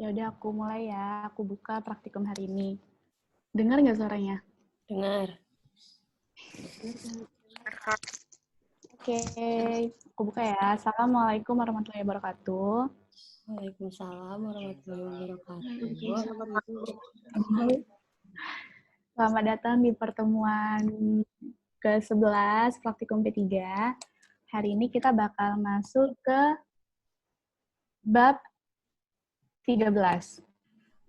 Ya udah aku mulai ya. Aku buka praktikum hari ini. Dengar nggak suaranya? Dengar. Oke, aku buka ya. Assalamualaikum warahmatullahi wabarakatuh. Waalaikumsalam warahmatullahi wabarakatuh. Selamat datang di pertemuan ke-11 praktikum P3. Hari ini kita bakal masuk ke bab 13.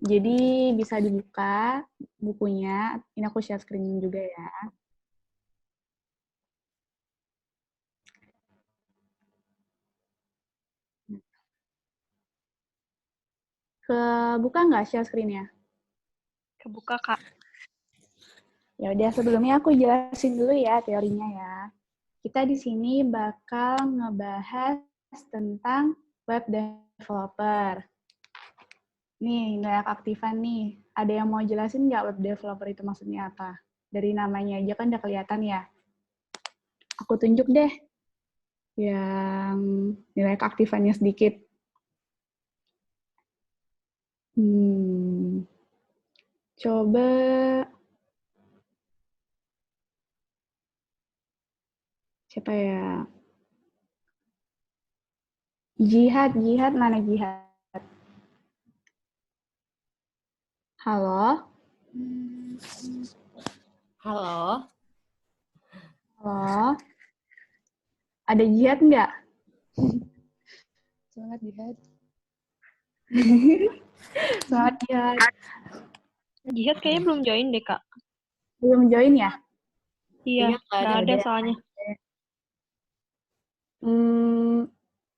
Jadi bisa dibuka bukunya. Ini aku share screen juga ya. Kebuka nggak share screen-nya? Kebuka, Kak. Ya udah, sebelumnya aku jelasin dulu ya teorinya ya. Kita di sini bakal ngebahas tentang web developer. Nih, nggak aktifan nih. Ada yang mau jelasin nggak web developer itu maksudnya apa? Dari namanya aja kan udah kelihatan ya. Aku tunjuk deh yang nilai keaktifannya sedikit. Coba siapa ya? Jihad mana Jihad? Halo? Halo. Halo? Ada Jihad nggak? Semangat Jihad. Semangat Jihad. Jihad kayaknya belum join deh, Kak. Belum join ya? Iya, nggak ada soalnya.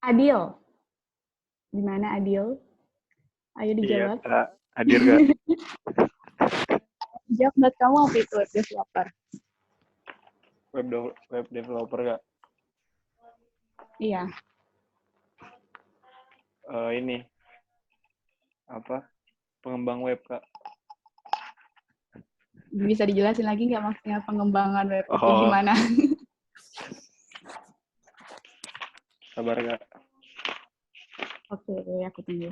Adil. Gimana Adil? Ayo dijawab. Iya, Kak. Hadir, Kak. Jawab buat kamu apa itu web developer? Web developer, Kak. Iya. Ini. Apa? Pengembang web, Kak. Bisa dijelasin lagi nggak maksudnya pengembangan web itu Oh. gimana? Sabar, Kak. Oke, aku tunggu.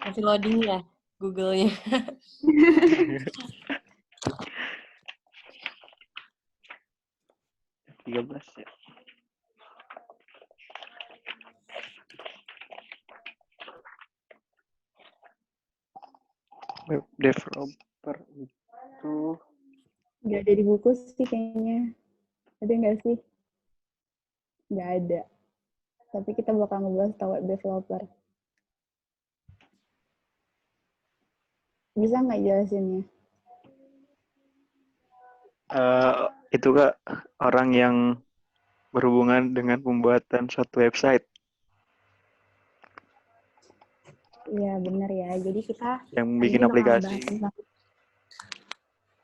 Masih loading ya Google-nya. Tiga 13 ya. Web developer itu Nggak ada di buku sih kayaknya. Ada nggak sih? Nggak ada. Tapi kita bakal ngebahas tentang web developer. Bisa nggak jelasinnya? itu, Kak, orang yang berhubungan dengan pembuatan suatu website Iya, benar ya. Jadi kita yang hari bikin ini bakal aplikasi. ngebahas tentang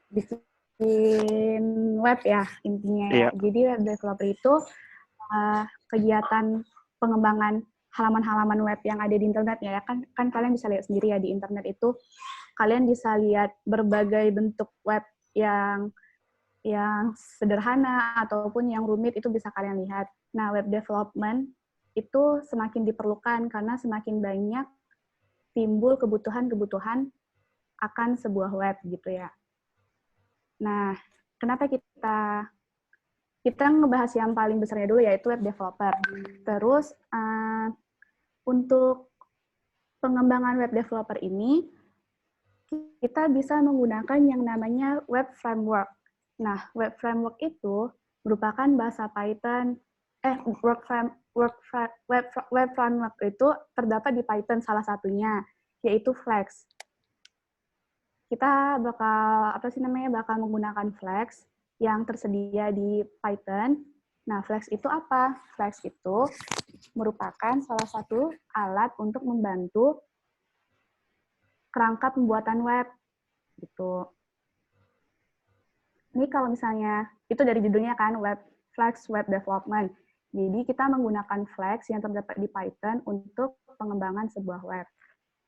bikin web ya, intinya ya. Iya. Jadi web developer itu kegiatan pengembangan halaman-halaman web yang ada di internet ya. Kan kalian bisa lihat sendiri ya di internet itu kalian bisa lihat berbagai bentuk web yang sederhana ataupun yang rumit itu bisa kalian lihat. Nah, web development itu semakin diperlukan karena semakin banyak timbul kebutuhan-kebutuhan akan sebuah web gitu ya. Nah, kenapa kita ngebahas yang paling besarnya dulu yaitu web developer. Terus untuk pengembangan web developer ini kita bisa menggunakan yang namanya web framework. Nah, web framework itu merupakan bahasa Python. Web framework itu terdapat di Python salah satunya, yaitu Flex. Kita bakal menggunakan Flex yang tersedia di Python. Nah, Flex itu apa? Flex itu merupakan salah satu alat untuk membantu kerangka pembuatan web gitu. Ini kalau misalnya itu dari judulnya kan Flex Web Development. Jadi kita menggunakan Flex yang terdapat di Python untuk pengembangan sebuah web.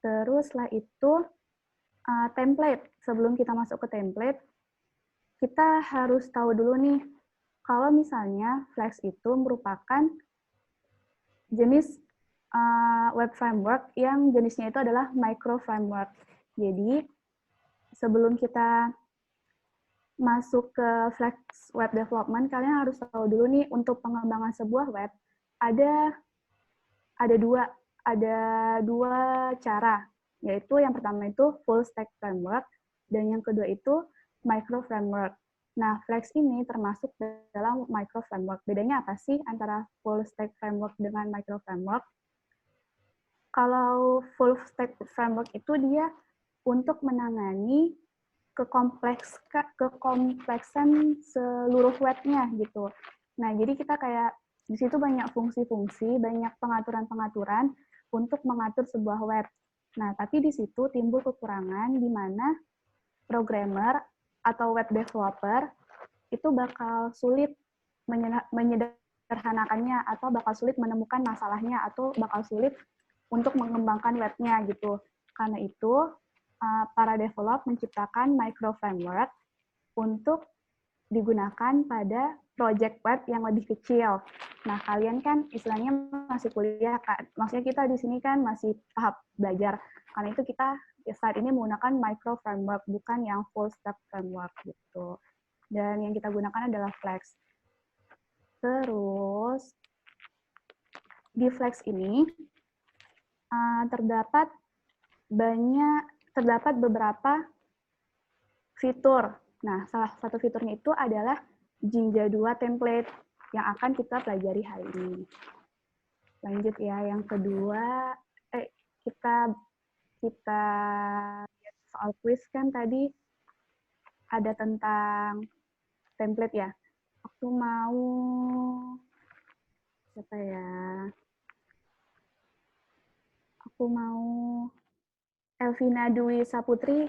Terus setelah itu template. Sebelum kita masuk ke template, kita harus tahu dulu nih kalau misalnya Flex itu merupakan jenis web framework yang jenisnya itu adalah micro framework. Jadi sebelum kita masuk ke Flex Web Development, kalian harus tahu dulu nih untuk pengembangan sebuah web ada dua cara, yaitu yang pertama itu full stack framework dan yang kedua itu micro framework. Nah, Flex ini termasuk dalam micro framework. Bedanya apa sih antara full stack framework dengan micro framework? Kalau full stack framework itu dia untuk menangani kekompleksan seluruh webnya gitu. Nah, jadi kita kayak di situ banyak fungsi-fungsi, banyak pengaturan-pengaturan untuk mengatur sebuah web. Nah, tapi di situ timbul kekurangan di mana programmer atau web developer itu bakal sulit menyederhanakannya atau bakal sulit menemukan masalahnya atau bakal sulit untuk mengembangkan webnya gitu. Karena itu, para develop menciptakan micro framework untuk digunakan pada project web yang lebih kecil. Nah, kalian kan istilahnya masih kuliah, kan? Maksudnya kita di sini kan masih tahap belajar. Karena itu kita saat ini menggunakan micro framework, bukan yang full stack framework gitu. Dan yang kita gunakan adalah Flex. Terus, di Flex ini terdapat beberapa fitur. Nah, salah satu fiturnya itu adalah Jinja 2 template yang akan kita pelajari hari ini. Lanjut ya, yang kedua, kita soal quiz kan tadi ada tentang template ya. Aku mau siapa ya? Aku mau Elvina Dwi Saputri,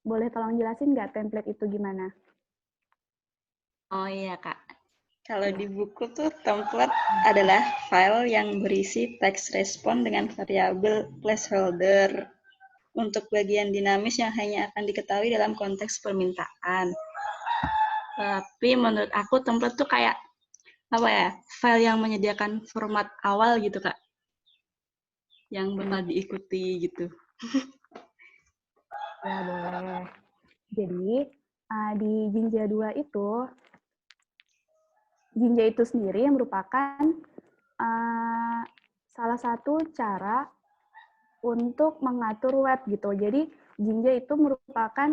boleh tolong jelasin nggak template itu gimana? Oh iya, Kak. Kalau di buku tuh template adalah file yang berisi teks respon dengan variabel placeholder untuk bagian dinamis yang hanya akan diketahui dalam konteks permintaan. Tapi menurut aku template tuh kayak file yang menyediakan format awal gitu, Kak. Yang bakal diikuti gitu. Ya, boleh. Jadi, di Jinja 2 itu, Jinja itu sendiri yang merupakan salah satu cara untuk mengatur web gitu. Jadi, Jinja itu merupakan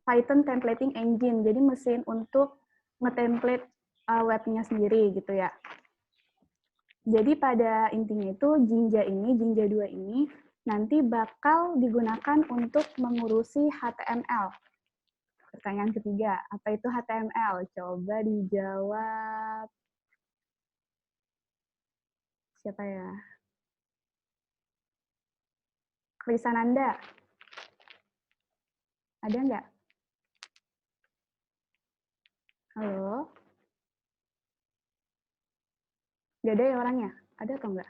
Python templating engine, jadi mesin untuk nge-template webnya sendiri gitu ya. Jadi pada intinya itu Jinja 2 ini nanti bakal digunakan untuk mengurusi HTML. Pertanyaan ketiga, apa itu HTML? Coba dijawab. Siapa ya? Krisananda. Ada nggak? Halo? Nggak ada ya orangnya? Ada atau nggak?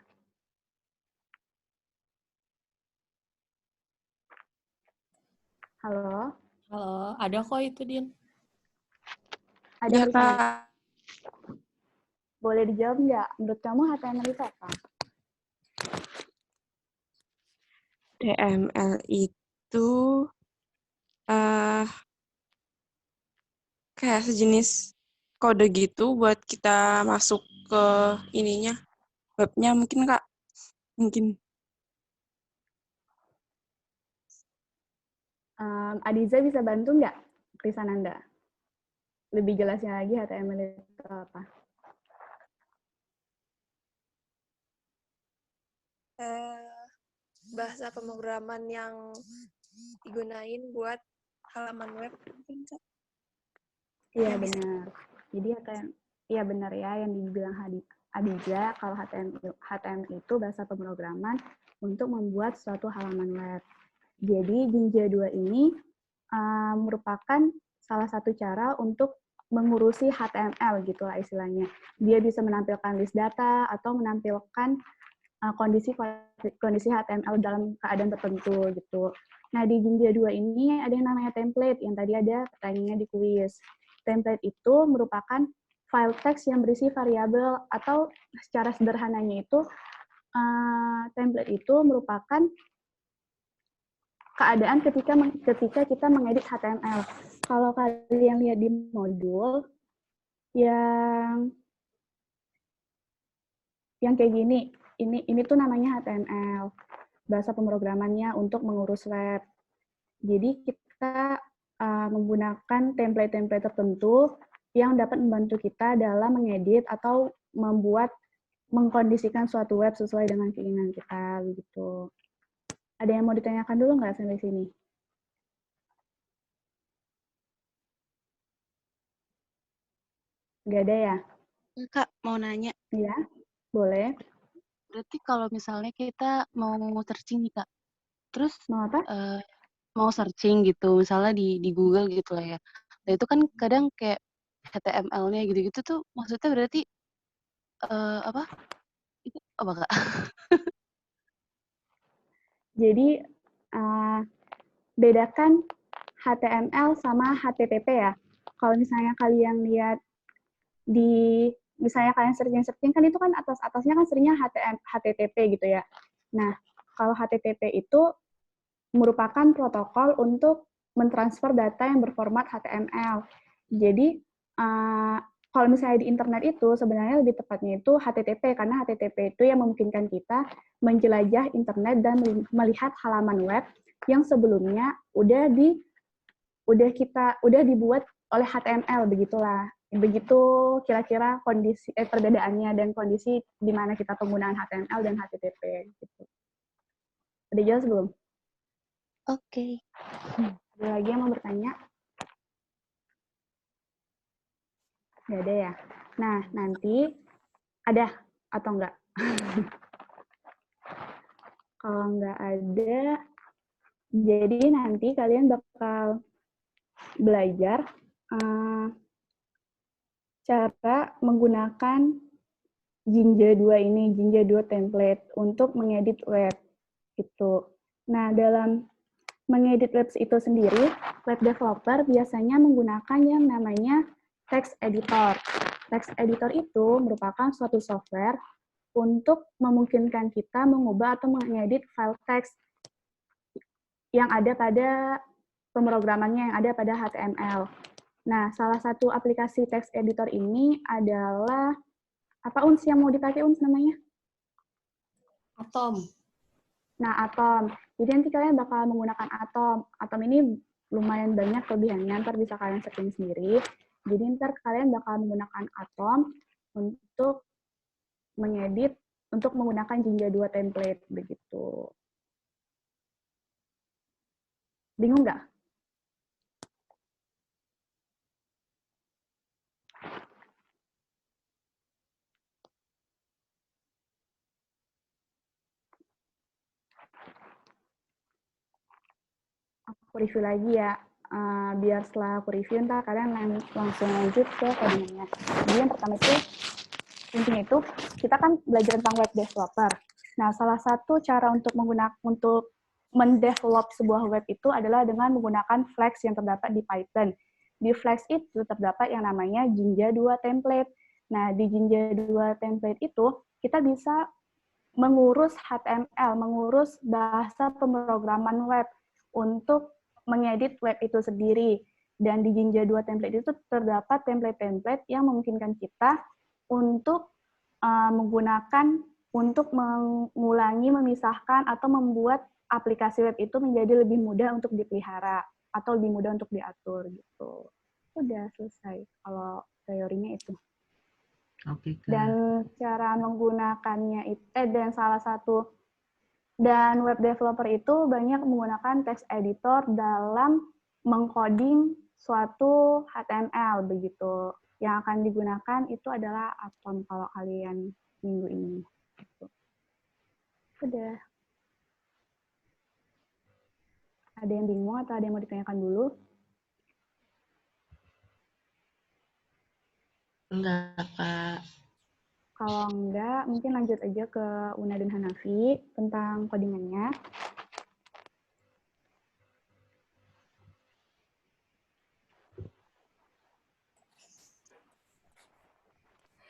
Halo? Halo, ada kok itu, Din. Ada Ya, Krisananda? Kak. Boleh dijawab nggak? Menurut kamu HTML itu apa? HTML itu kayak sejenis kode gitu buat kita masuk ke ininya, webnya mungkin, Kak. Mungkin. Adiza bisa bantu nggak, Krisananda? Lebih jelasnya lagi HTML itu apa? Bahasa pemrograman yang digunain buat halaman web. Iya benar. Jadi iya benar ya yang dibilang Adiza, kalau HTML itu bahasa pemrograman untuk membuat suatu halaman web. Jadi Jinja 2 ini merupakan salah satu cara untuk mengurusi HTML gitulah istilahnya. Dia bisa menampilkan list data atau menampilkan kondisi HTML dalam keadaan tertentu gitu. Nah, di Jinja 2 ini ada yang namanya template, yang tadi ada pertanyaannya di kuis. Template itu merupakan file teks yang berisi variabel atau secara sederhananya itu template itu merupakan keadaan ketika kita mengedit HTML. Kalau kalian lihat di modul yang kayak gini, ini tuh namanya HTML, bahasa pemrogramannya untuk mengurus web. Jadi kita menggunakan template-template tertentu yang dapat membantu kita dalam mengedit atau mengkondisikan suatu web sesuai dengan keinginan kita, begitu. Ada yang mau ditanyakan dulu nggak sampai sini? Nggak ada ya? Kak, mau nanya. Iya, boleh. Berarti kalau misalnya kita mau searching nih, Kak. Terus Mau apa? mau searching gitu, misalnya di Google gitu lah ya. Nah, itu kan kadang kayak HTML-nya gitu-gitu tuh maksudnya berarti apa? Itu apa, Kak? Jadi, bedakan HTML sama HTTP ya. Kalau misalnya kalian lihat misalnya kalian searching kan itu kan atasnya kan seringnya HTTP gitu ya. Nah, kalau HTTP itu merupakan protokol untuk mentransfer data yang berformat HTML. Jadi, kalau misalnya di internet itu sebenarnya lebih tepatnya itu HTTP, karena HTTP itu yang memungkinkan kita menjelajah internet dan melihat halaman web yang sebelumnya udah dibuat oleh HTML, begitulah. Begitu kira-kira kondisi perbedaannya dan kondisi di mana kita penggunaan HTML dan HTTP gitu. Udah jelas belum? Oke. Ada lagi yang mau bertanya? Nggak ada ya? Nah, nanti ada atau enggak? Kalau nggak ada, jadi nanti kalian bakal belajar cara menggunakan Jinja 2 ini, Jinja 2 template untuk mengedit web. Gitu. Nah, dalam mengedit web itu sendiri, web developer biasanya menggunakan yang namanya text editor. Text editor itu merupakan suatu software untuk memungkinkan kita mengubah atau mengedit file text yang ada pada pemrogramannya, yang ada pada HTML. Nah, salah satu aplikasi text editor ini adalah, apa Uns yang mau dipakai Uns namanya? Atom. Nah, Atom. Jadi nanti kalian bakal menggunakan Atom. Atom ini lumayan banyak kelebihannya, ntar bisa kalian setting sendiri. Jadi ntar kalian bakal menggunakan Atom untuk mengedit, untuk menggunakan Jinja 2 template, begitu. Bingung nggak? Aku review lagi ya, biar setelah aku review ntar kalian langsung lanjut ke codingnya. Jadi yang pertama itu, intinya itu kita kan belajar tentang web developer. Nah, salah satu cara untuk mendevelop sebuah web itu adalah dengan menggunakan flags yang terdapat di Python. Di flags itu terdapat yang namanya Jinja 2 template. Nah, di Jinja 2 template itu kita bisa mengurus HTML, mengurus bahasa pemrograman web untuk mengedit web itu sendiri. Dan di Jinja 2 template itu terdapat template-template yang memungkinkan kita untuk untuk mengulangi, memisahkan, atau membuat aplikasi web itu menjadi lebih mudah untuk dipelihara atau lebih mudah untuk diatur gitu. Udah selesai kalau teorinya itu. Oke, Kak. Dan cara menggunakannya itu dan web developer itu banyak menggunakan text editor dalam mengcoding suatu HTML begitu. Yang akan digunakan itu adalah Atom kalau kalian minggu ini. Udah. Ada yang bingung atau ada yang mau ditanyakan dulu? Enggak, Kak. Kalau enggak, mungkin lanjut aja ke Una dan Hanafi tentang codingannya.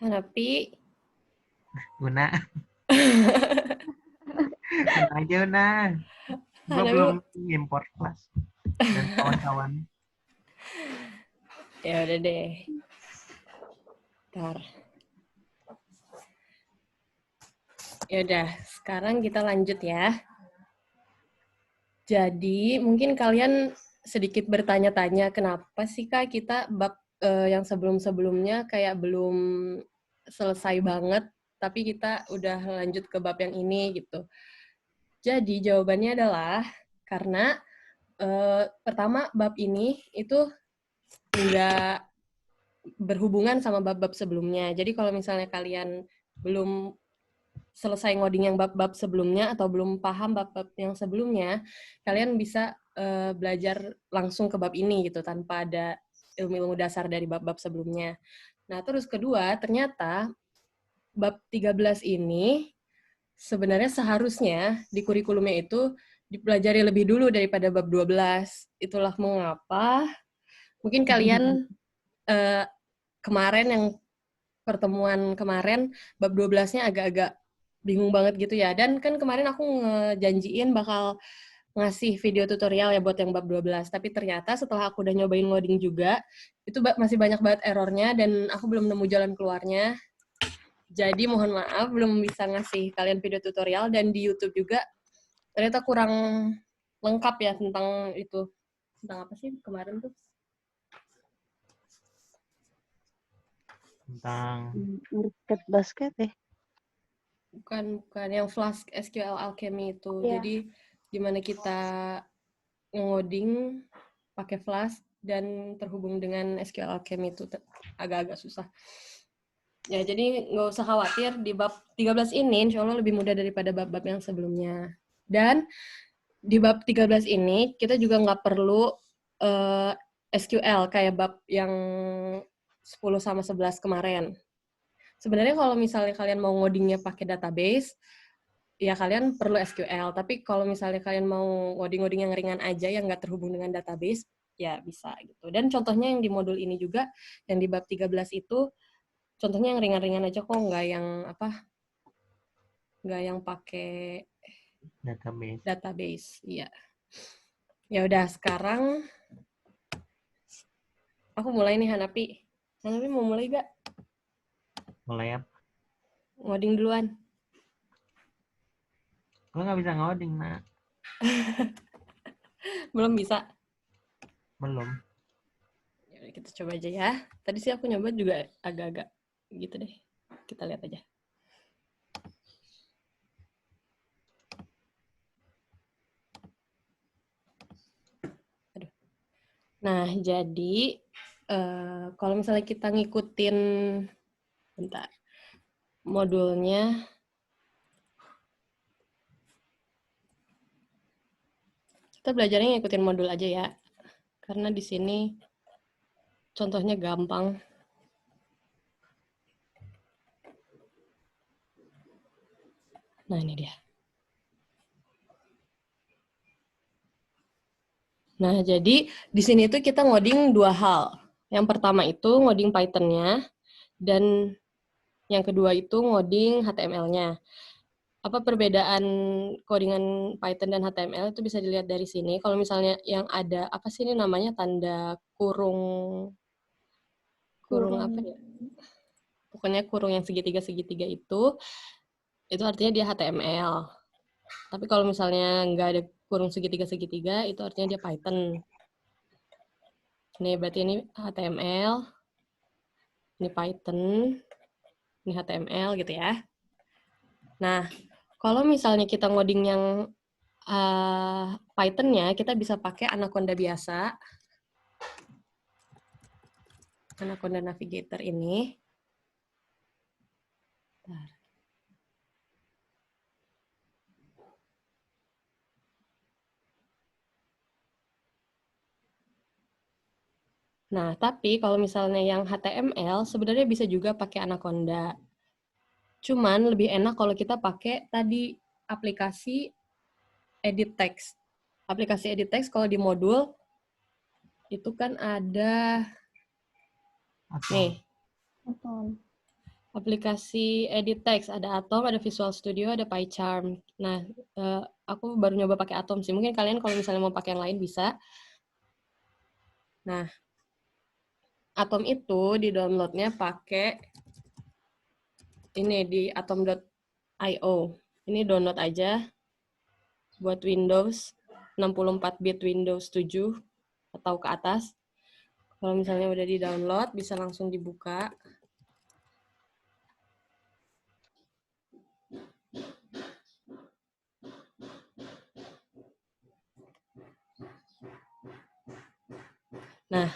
Hanafi. Una. Tenang aja Una. Gue Hanapi belum import kelas dan kawan-kawan. ya udah deh. Ntar. Ya udah, sekarang kita lanjut ya. Jadi, mungkin kalian sedikit bertanya-tanya kenapa sih Kak kita bab yang sebelum-sebelumnya kayak belum selesai banget, tapi kita udah lanjut ke bab yang ini gitu. Jadi, jawabannya adalah karena pertama bab ini itu nggak berhubungan sama bab-bab sebelumnya. Jadi kalau misalnya kalian belum selesai ngoding yang bab-bab sebelumnya atau belum paham bab-bab yang sebelumnya, kalian bisa belajar langsung ke bab ini gitu tanpa ada ilmu-ilmu dasar dari bab-bab sebelumnya. Nah, terus kedua, ternyata bab 13 ini sebenarnya seharusnya di kurikulumnya itu dipelajari lebih dulu daripada bab 12. Itulah mengapa mungkin kalian kemarin yang pertemuan kemarin bab 12-nya agak-agak bingung banget gitu ya. Dan kan kemarin aku ngejanjiin bakal ngasih video tutorial ya buat yang bab 12. Tapi ternyata setelah aku udah nyobain loading juga, itu masih banyak banget errornya dan aku belum nemu jalan keluarnya. Jadi mohon maaf belum bisa ngasih kalian video tutorial dan di YouTube juga ternyata kurang lengkap ya tentang itu. Tentang apa sih kemarin tuh? Tentang Market basket ya? Bukan yang Flask SQL Alchemy itu. Iya. Jadi gimana kita ngoding pakai Flask dan terhubung dengan SQL Alchemy itu agak-agak susah. Ya, jadi nggak usah khawatir, di bab 13 ini insya Allah lebih mudah daripada bab-bab yang sebelumnya. Dan di bab 13 ini kita juga nggak perlu SQL kayak bab yang 10 sama 11 kemarin. Sebenarnya kalau misalnya kalian mau ngodingnya pakai database, ya kalian perlu SQL. Tapi kalau misalnya kalian mau ngoding-ngoding yang ringan aja, yang nggak terhubung dengan database, ya bisa gitu. Dan contohnya yang di modul ini juga, yang di bab 13 itu, contohnya yang ringan-ringan aja kok, nggak yang pakai database. Iya. Ya udah, sekarang aku mulai nih Hanapi. Hanapi mau mulai gak? mulai apa? Ngoding duluan. Gue nggak bisa ngoding, Nak. Belum bisa? Belum. Ya udah, kita coba aja ya. Tadi sih aku nyoba juga agak-agak gitu deh. Kita lihat aja. Aduh. Nah, jadi kalau misalnya kita ngikutin bentar, modulnya kita belajarnya ngikutin modul aja ya. Karena di sini contohnya gampang. Nah, ini dia. Nah, jadi di sini tuh kita ngoding dua hal. Yang pertama itu ngoding Python-nya, dan yang kedua itu ngoding HTML-nya. Apa perbedaan codingan Python dan HTML itu bisa dilihat dari sini. Kalau misalnya yang ada, apa sih ini namanya, tanda kurung apa ya? Pokoknya kurung yang segitiga-segitiga itu artinya dia HTML. Tapi kalau misalnya nggak ada kurung segitiga-segitiga, itu artinya dia Python. Ini berarti ini HTML, ini Python, ini HTML gitu ya. Nah, kalau misalnya kita ngoding yang Python-nya, kita bisa pakai Anaconda biasa. Anaconda Navigator ini. Bentar. Nah, tapi kalau misalnya yang HTML, sebenarnya bisa juga pakai Anaconda. Cuman lebih enak kalau kita pakai tadi aplikasi edit text. Aplikasi edit text kalau di modul, itu kan ada nih. aplikasi edit text, ada Atom, ada Visual Studio, ada PyCharm. Nah, aku baru nyoba pakai Atom sih. Mungkin kalian kalau misalnya mau pakai yang lain bisa. Nah, Atom itu di-download-nya pakai ini di atom.io. Ini download aja buat Windows 64-bit Windows 7 atau ke atas. Kalau misalnya udah di-download, bisa langsung dibuka. Nah,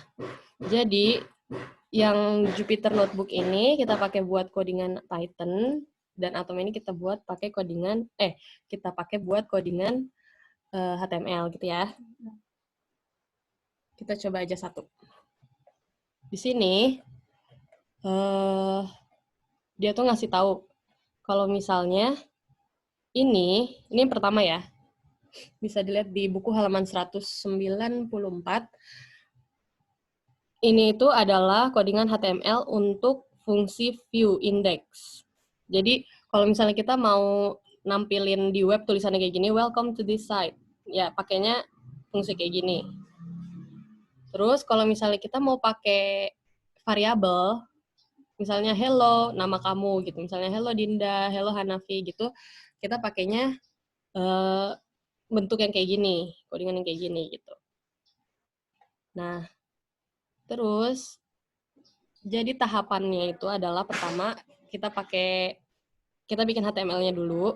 jadi yang Jupyter Notebook ini kita pakai buat codingan Python, dan Atom ini kita buat pakai codingan, kita pakai buat codingan HTML gitu ya. Kita coba aja satu. Di sini dia tuh ngasih tahu kalau misalnya ini yang pertama ya, bisa dilihat di buku halaman 194. Ini itu adalah codingan HTML untuk fungsi view index. Jadi kalau misalnya kita mau nampilin di web tulisannya kayak gini, welcome to this site, ya pakainya fungsi kayak gini. Terus kalau misalnya kita mau pakai variabel, misalnya hello nama kamu gitu, misalnya hello Dinda, hello Hanafi gitu, kita pakainya bentuk yang kayak gini, codingan yang kayak gini gitu. Nah, terus jadi tahapannya itu adalah pertama kita bikin HTML-nya dulu.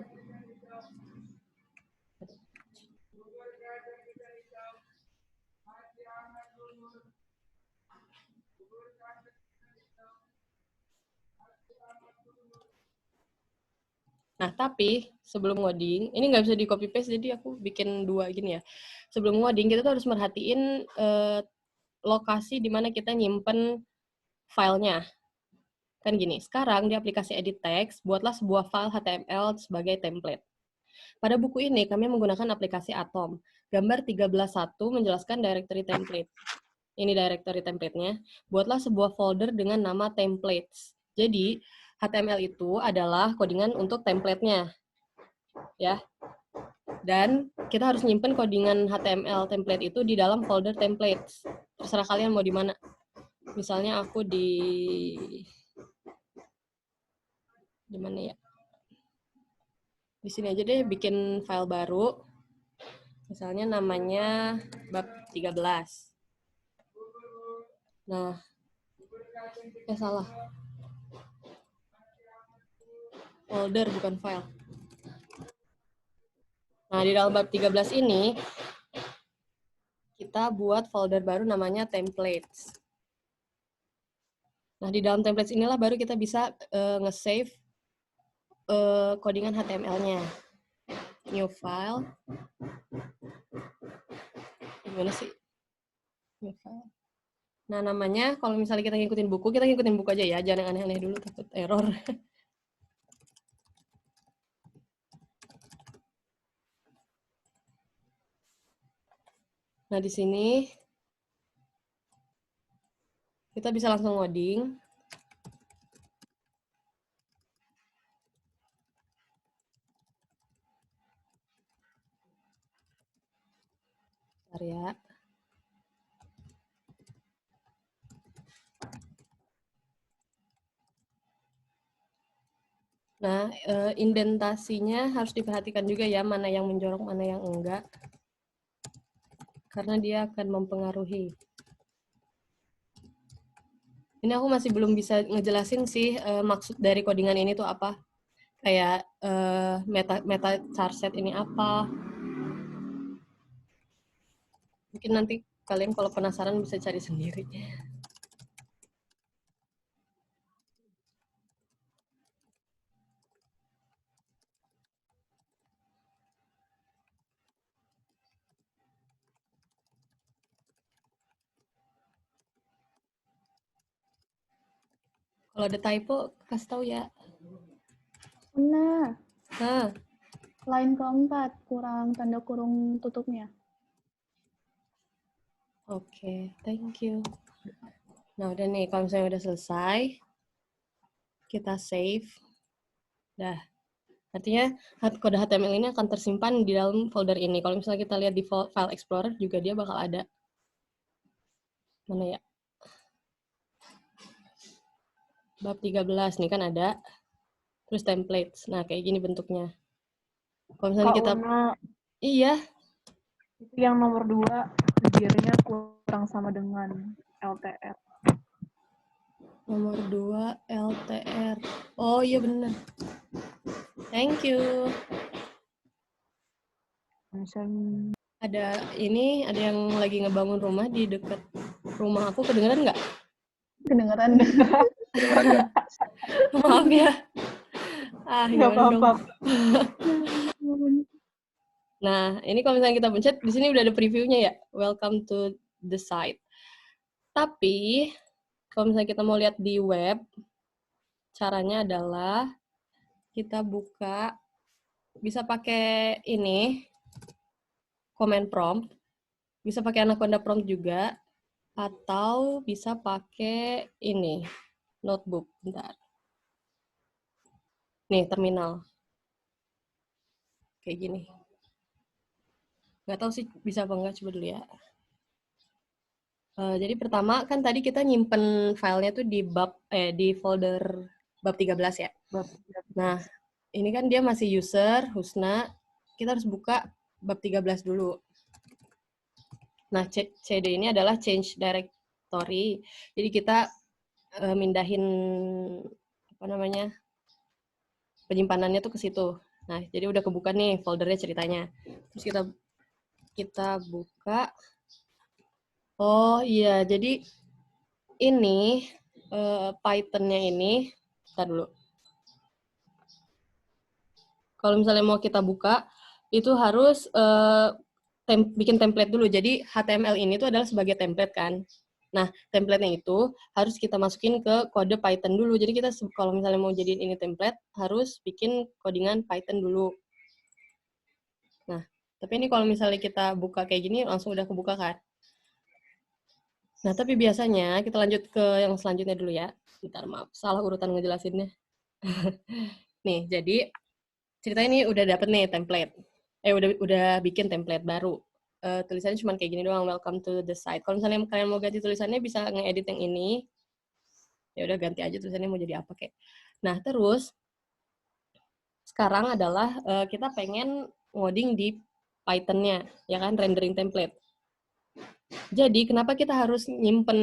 Nah, tapi sebelum ngoding, ini nggak bisa di copy paste, jadi aku bikin dua gini ya. Sebelum ngoding, kita tuh harus merhatiin lokasi di mana kita nyimpen filenya. Kan gini, sekarang di aplikasi edit text, buatlah sebuah file HTML sebagai template. Pada buku ini, kami menggunakan aplikasi Atom. Gambar 13.1 menjelaskan directory template. Ini directory template-nya. Buatlah sebuah folder dengan nama templates. Jadi, HTML itu adalah codingan untuk template-nya. Ya. Dan kita harus nyimpen codingan HTML template itu di dalam folder templates. Terserah kalian mau di mana. Misalnya aku di mana ya? Di sini aja deh bikin file baru. Misalnya namanya bab 13. Nah, salah. Folder bukan file. Nah, di dalam bab 13 ini kita buat folder baru namanya templates. Nah, di dalam templates inilah baru kita bisa nge-save codingan HTML-nya. New file. Gimana sih? New file. Nah, namanya kalau misalnya kita ngikutin buku aja ya, jangan aneh-aneh dulu takut error. Nah, di sini kita bisa langsung ngoding. Bentar ya. Nah, indentasinya harus diperhatikan juga ya, mana yang menjorok, mana yang enggak. Karena dia akan mempengaruhi. Ini aku masih belum bisa ngejelasin sih maksud dari codingan ini tuh apa. Kayak meta charset ini apa. Mungkin nanti kalian kalau penasaran bisa cari sendiri. Kalau ada typo, kasih tahu ya. Nah, Nah, line keempat, kurang tanda kurung tutupnya. Oke, thank you. Nah, udah nih, kalau misalnya udah selesai, Kita save. Dah. Artinya kode HTML ini akan tersimpan di dalam folder ini. Kalau misalnya kita lihat di File Explorer juga dia bakal ada. Mana ya? Bab 13 nih kan ada. Terus templates. Nah, kayak gini bentuknya. Kalau misalnya kita iya, itu yang nomor 2 gear-nya kurang sama dengan LTR. Nomor 2 LTR. Oh iya benar. Thank you. Ada yang lagi ngebangun rumah di dekat rumah aku. Kedengeran nggak? Kedengeran. Maaf ya. Nggak apa-apa. Nah, ini kalau misalnya kita pencet, di sini udah ada previewnya ya. Welcome to the site. Tapi, kalau misalnya kita mau lihat di web, caranya adalah kita buka, bisa pakai ini, command prompt, bisa pakai Anaconda prompt juga, atau bisa pakai ini, notebook. Bentar. Nih, terminal. Kayak gini. Nggak tahu sih bisa apa enggak, coba dulu ya. Jadi pertama kan tadi kita nyimpen filenya tuh di folder bab 13 ya. Nah, ini kan dia masih user, Husna. Kita harus buka bab 13 dulu. Nah, CD ini adalah change directory. Jadi kita mindahin penyimpanannya tuh ke situ. Nah, jadi udah kebuka nih foldernya ceritanya. Terus kita buka. Oh iya, jadi ini Python-nya ini, bentar dulu. Kalau misalnya mau kita buka, itu harus bikin template dulu. Jadi HTML ini tuh adalah sebagai template kan. Nah, template-nya itu harus kita masukin ke kode Python dulu. Jadi kita kalau misalnya mau jadiin ini template, harus bikin codingan Python dulu. Nah, tapi ini kalau misalnya kita buka kayak gini, langsung udah kebuka kan. Nah, tapi biasanya kita lanjut ke yang selanjutnya dulu ya. Bentar, maaf, salah urutan ngejelasinnya. Nih, jadi ceritanya ini udah dapet nih template. Udah bikin template baru. Tulisannya cuma kayak gini doang, welcome to the site. Kalau misalnya kalian mau ganti tulisannya, bisa ngedit yang ini. Ya udah ganti aja tulisannya mau jadi apa kayak. Nah, terus sekarang adalah kita pengen ngoding di Python-nya, ya kan, rendering template. Jadi, kenapa kita harus nyimpen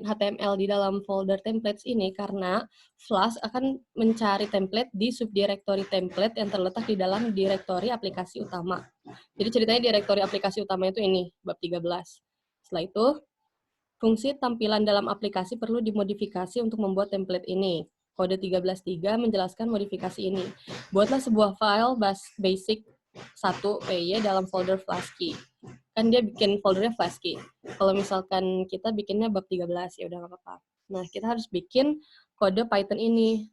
HTML di dalam folder templates ini? Karena Flash akan mencari template di subdirektori template yang terletak di dalam direktori aplikasi utama. Jadi, ceritanya direktori aplikasi utama itu ini, bab 13. Setelah itu, fungsi tampilan dalam aplikasi perlu dimodifikasi untuk membuat template ini. Kode 13.3 menjelaskan modifikasi ini. Buatlah sebuah file basic 1 PY dalam folder Flasky. Kan dia bikin foldernya Flasky. Kalau misalkan kita bikinnya bab 13, ya udah nggak apa-apa. Nah, kita harus bikin kode Python ini.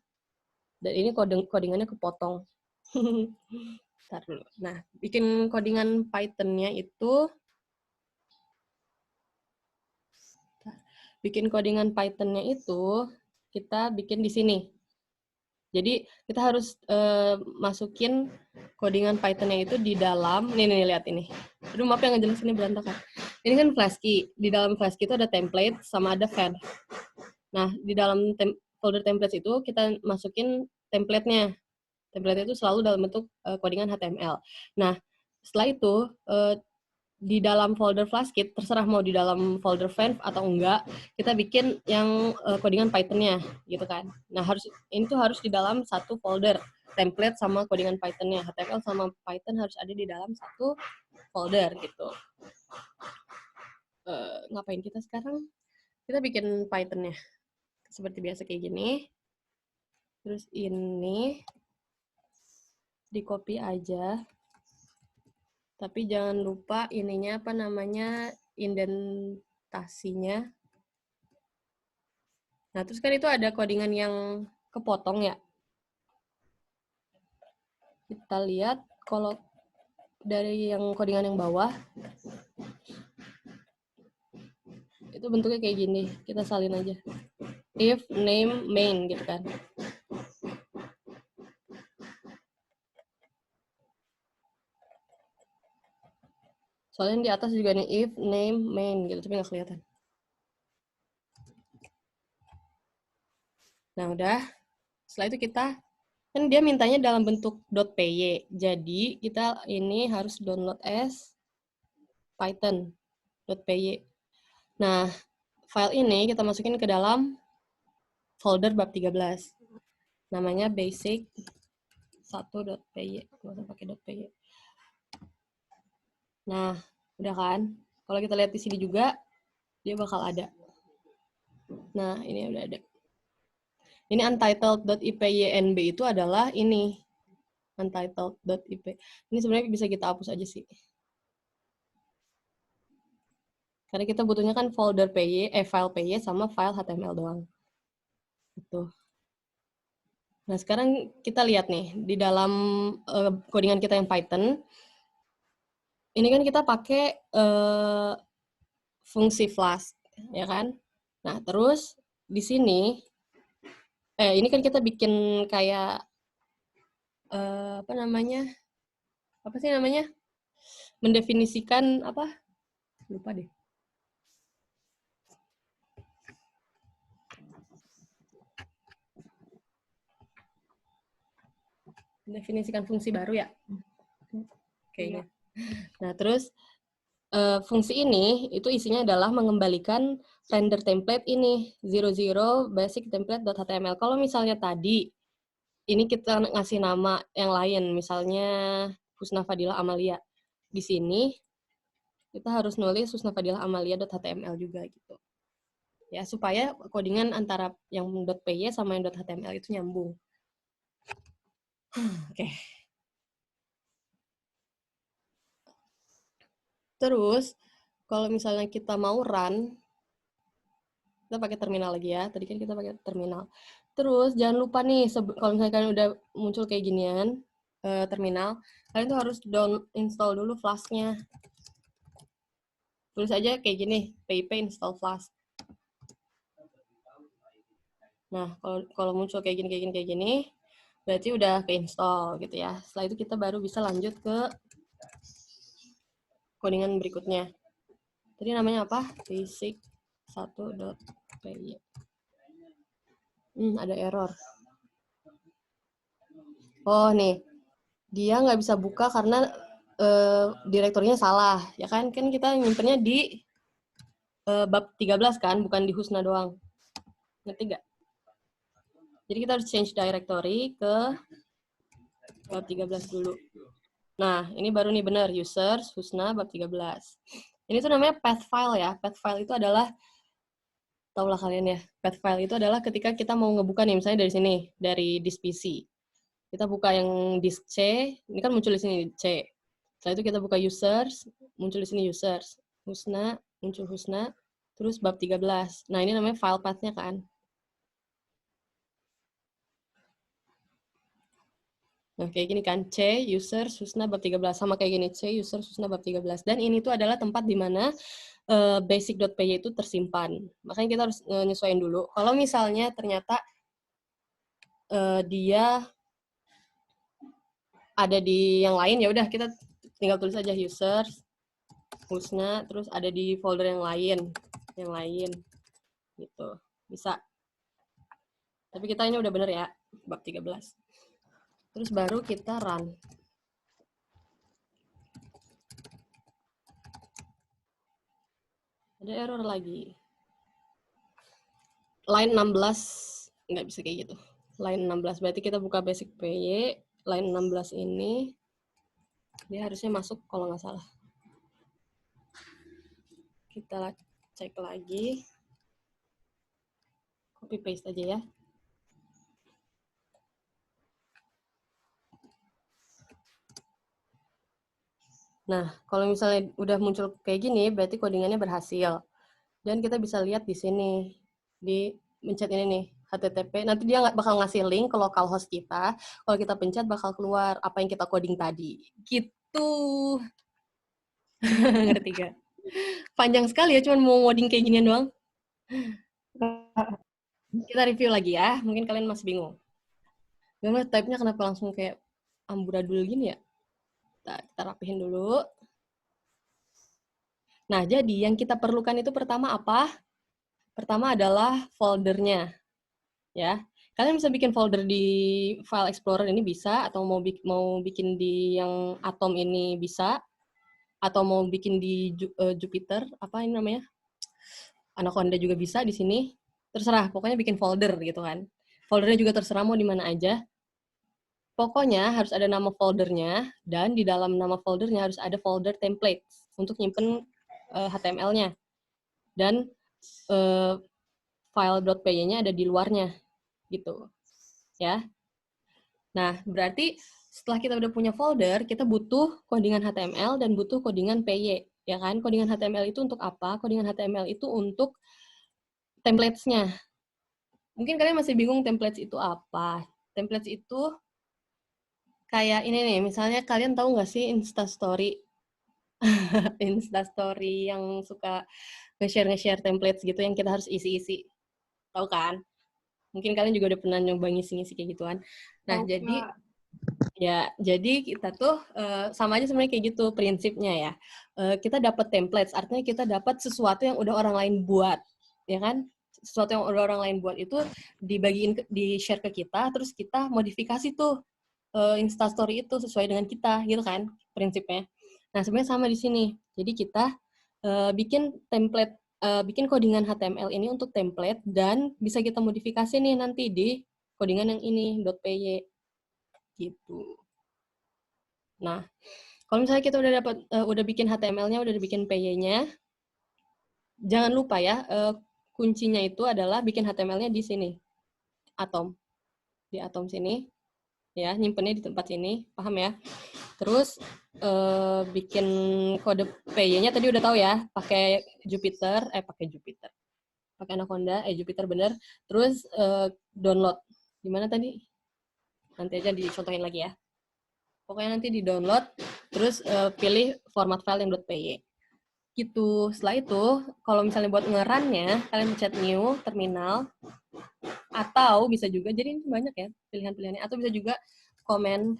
Dan ini codingannya kepotong. Bentar dulu. Nah, bikin codingan Python-nya itu kita bikin di sini. Jadi kita harus masukin codingan Python-nya itu di dalam, nih lihat ini. Aduh, maaf yang ngejelasinnya berantakan. Ini kan Flasky. Di dalam Flasky itu ada template sama ada fed. Nah, di dalam folder templates itu kita masukin template-nya. Template itu selalu dalam bentuk codingan HTML. Nah, setelah itu di dalam folder Flasky, terserah mau di dalam folder Fenv atau enggak, kita bikin yang codingan Python-nya, gitu kan. Nah, ini tuh harus di dalam satu folder, template sama codingan Python-nya. HTML sama Python harus ada di dalam satu folder, gitu. Ngapain kita sekarang? Kita bikin Python-nya. Seperti biasa kayak gini. Terus ini di-copy aja. Tapi jangan lupa ininya indentasinya. Nah, terus kan itu ada codingan yang kepotong ya. Kita lihat kalau dari yang codingan yang bawah, itu bentuknya kayak gini. Kita salin aja. If name main gitu kan. Soalnya di atas juga nih if, name, main gitu, tapi nggak kelihatan. Nah, udah. Setelah itu kita, kan dia mintanya dalam bentuk .py. Jadi, kita ini harus download as python.py. Nah, file ini kita masukin ke dalam folder bab 13. Namanya basic 1.py. Nggak usah pakai .py. Nah, udah kan? Kalau kita lihat di sini juga, dia bakal ada. Nah, ini udah ada. Ini untitled.ipynb itu adalah ini. Untitled.ip. Ini sebenarnya bisa kita hapus aja sih. Karena kita butuhnya kan folder file py sama file HTML doang. Gitu. Nah, sekarang kita lihat nih, di dalam codingan kita yang Python, ini kan kita pakai fungsi flask, ya kan? Nah, terus di sini, ini kan kita bikin kayak, apa sih namanya? Mendefinisikan apa? Lupa deh. Mendefinisikan fungsi baru ya? Kayaknya. Nah, terus fungsi ini itu isinya adalah mengembalikan render template ini 00 basic template.html. Kalau misalnya tadi ini kita ngasih nama yang lain, misalnya Husna Fadila Amalia. Di sini kita harus nulis Husna Fadila Amalia.html juga gitu. Ya, supaya codingan antara yang .py sama yang .html itu nyambung. Oke. Terus, kalau misalnya kita mau run, kita pakai terminal lagi ya. Tadi kan kita pakai terminal. Terus, jangan lupa nih, kalau misalnya kalian udah muncul kayak ginian, terminal, kalian tuh harus install dulu Flask-nya. Tulis aja kayak gini, pip install Flask. Nah, kalau muncul kayak gini, berarti udah ke-install gitu ya. Setelah itu kita baru bisa lanjut ke codingan berikutnya. Tadi namanya apa? Basic 1.py. Ada error. Oh, nih. Dia nggak bisa buka karena direktorinya salah. Ya kan? Kan kita nyimpennya di bab 13 kan? Bukan di Husna doang. Ngerti nggak? Jadi kita harus change directory ke bab 13 dulu. Nah, ini baru nih benar, users, Husna, bab 13. Ini tuh namanya path file ya. Path file itu adalah, tahulah kalian ya, path file itu adalah ketika kita mau ngebuka nih, misalnya dari sini, dari disk PC. Kita buka yang disk C, ini kan muncul di sini, C. Setelah itu kita buka users, muncul di sini users. Husna, muncul Husna, terus bab 13. Nah, ini namanya file path-nya kan. Nah, kayak gini kan, C, user, Husna, bab 13. Sama kayak gini, C, user, Husna, bab 13. Dan ini tuh adalah tempat di mana basic.py itu tersimpan. Makanya kita harus nyesuaiin dulu. Kalau misalnya ternyata dia ada di yang lain, ya udah kita tinggal tulis aja user, Husna, terus ada di folder yang lain, gitu. Bisa. Tapi kita ini udah bener ya, bab 13. Terus baru kita run. Ada error lagi. Line 16, nggak bisa kayak gitu. Line 16, berarti kita buka basic PY, line 16 ini, dia harusnya masuk kalau nggak salah. Kita cek lagi. Copy paste aja ya. Nah, kalau misalnya udah muncul kayak gini, berarti codingannya berhasil. Dan kita bisa lihat di sini, di mencet ini nih, HTTP. Nanti dia bakal ngasih link ke localhost kita. Kalau kita pencet, bakal keluar apa yang kita coding tadi. Gitu. Ngerti gak? Panjang sekali ya, cuma mau ngoding kayak ginian doang. Kita review lagi ya, mungkin kalian masih bingung. Gimana type-nya kenapa langsung kayak amburadul gini ya? Kita rapihin dulu. Nah, jadi yang kita perlukan itu pertama apa? Pertama adalah foldernya, ya. Kalian bisa bikin folder di File Explorer ini bisa, atau mau bikin di yang Atom ini bisa, atau mau bikin di Jupyter, apa ini namanya? Anaconda juga bisa di sini. Terserah, pokoknya bikin folder gitu kan. Foldernya juga terserah mau di mana aja. Pokoknya harus ada nama foldernya, dan di dalam nama foldernya harus ada folder templates untuk nyimpen HTML-nya. Dan file.py-nya ada di luarnya, gitu. Ya. Nah, berarti setelah kita udah punya folder, kita butuh codingan HTML dan butuh codingan PY. Ya kan? Codingan HTML itu untuk apa? Codingan HTML itu untuk templates-nya. Mungkin kalian masih bingung templates itu apa. Templates itu kayak ini nih, misalnya kalian tahu nggak sih Instastory? Instastory yang suka nge-share templates gitu yang kita harus isi-isi. Tahu kan? Mungkin kalian juga udah pernah nyoba ngisi-ngisi kayak gituan. Nah, jadi kita tuh sama aja sebenarnya kayak gitu prinsipnya ya. Kita dapat templates, artinya kita dapat sesuatu yang udah orang lain buat, ya kan? Sesuatu yang udah orang lain buat itu dibagiin, di-share ke kita, terus kita modifikasi tuh Instastory itu sesuai dengan kita, gitu kan prinsipnya. Nah, sebenarnya sama di sini. Jadi kita bikin template, bikin codingan HTML ini untuk template dan bisa kita modifikasi nih nanti di codingan yang ini .py gitu. Nah, kalau misalnya kita udah bikin HTML-nya, udah bikin PY-nya, jangan lupa ya kuncinya itu adalah bikin HTML-nya di sini, Atom, di Atom sini. Ya, nyimpennya di tempat sini, paham ya? Terus bikin kode PY-nya tadi udah tahu ya, pakai Jupyter, pakai Anaconda, Jupyter bener. Terus download, gimana tadi? Nanti aja dicontohin lagi ya. Pokoknya nanti di-download, terus pilih format file yang .py. Gitu. Setelah itu, kalau misalnya buat nge-run-nya, kalian pencet new, terminal, atau bisa juga, jadi ini banyak ya pilihan-pilihannya, atau bisa juga comment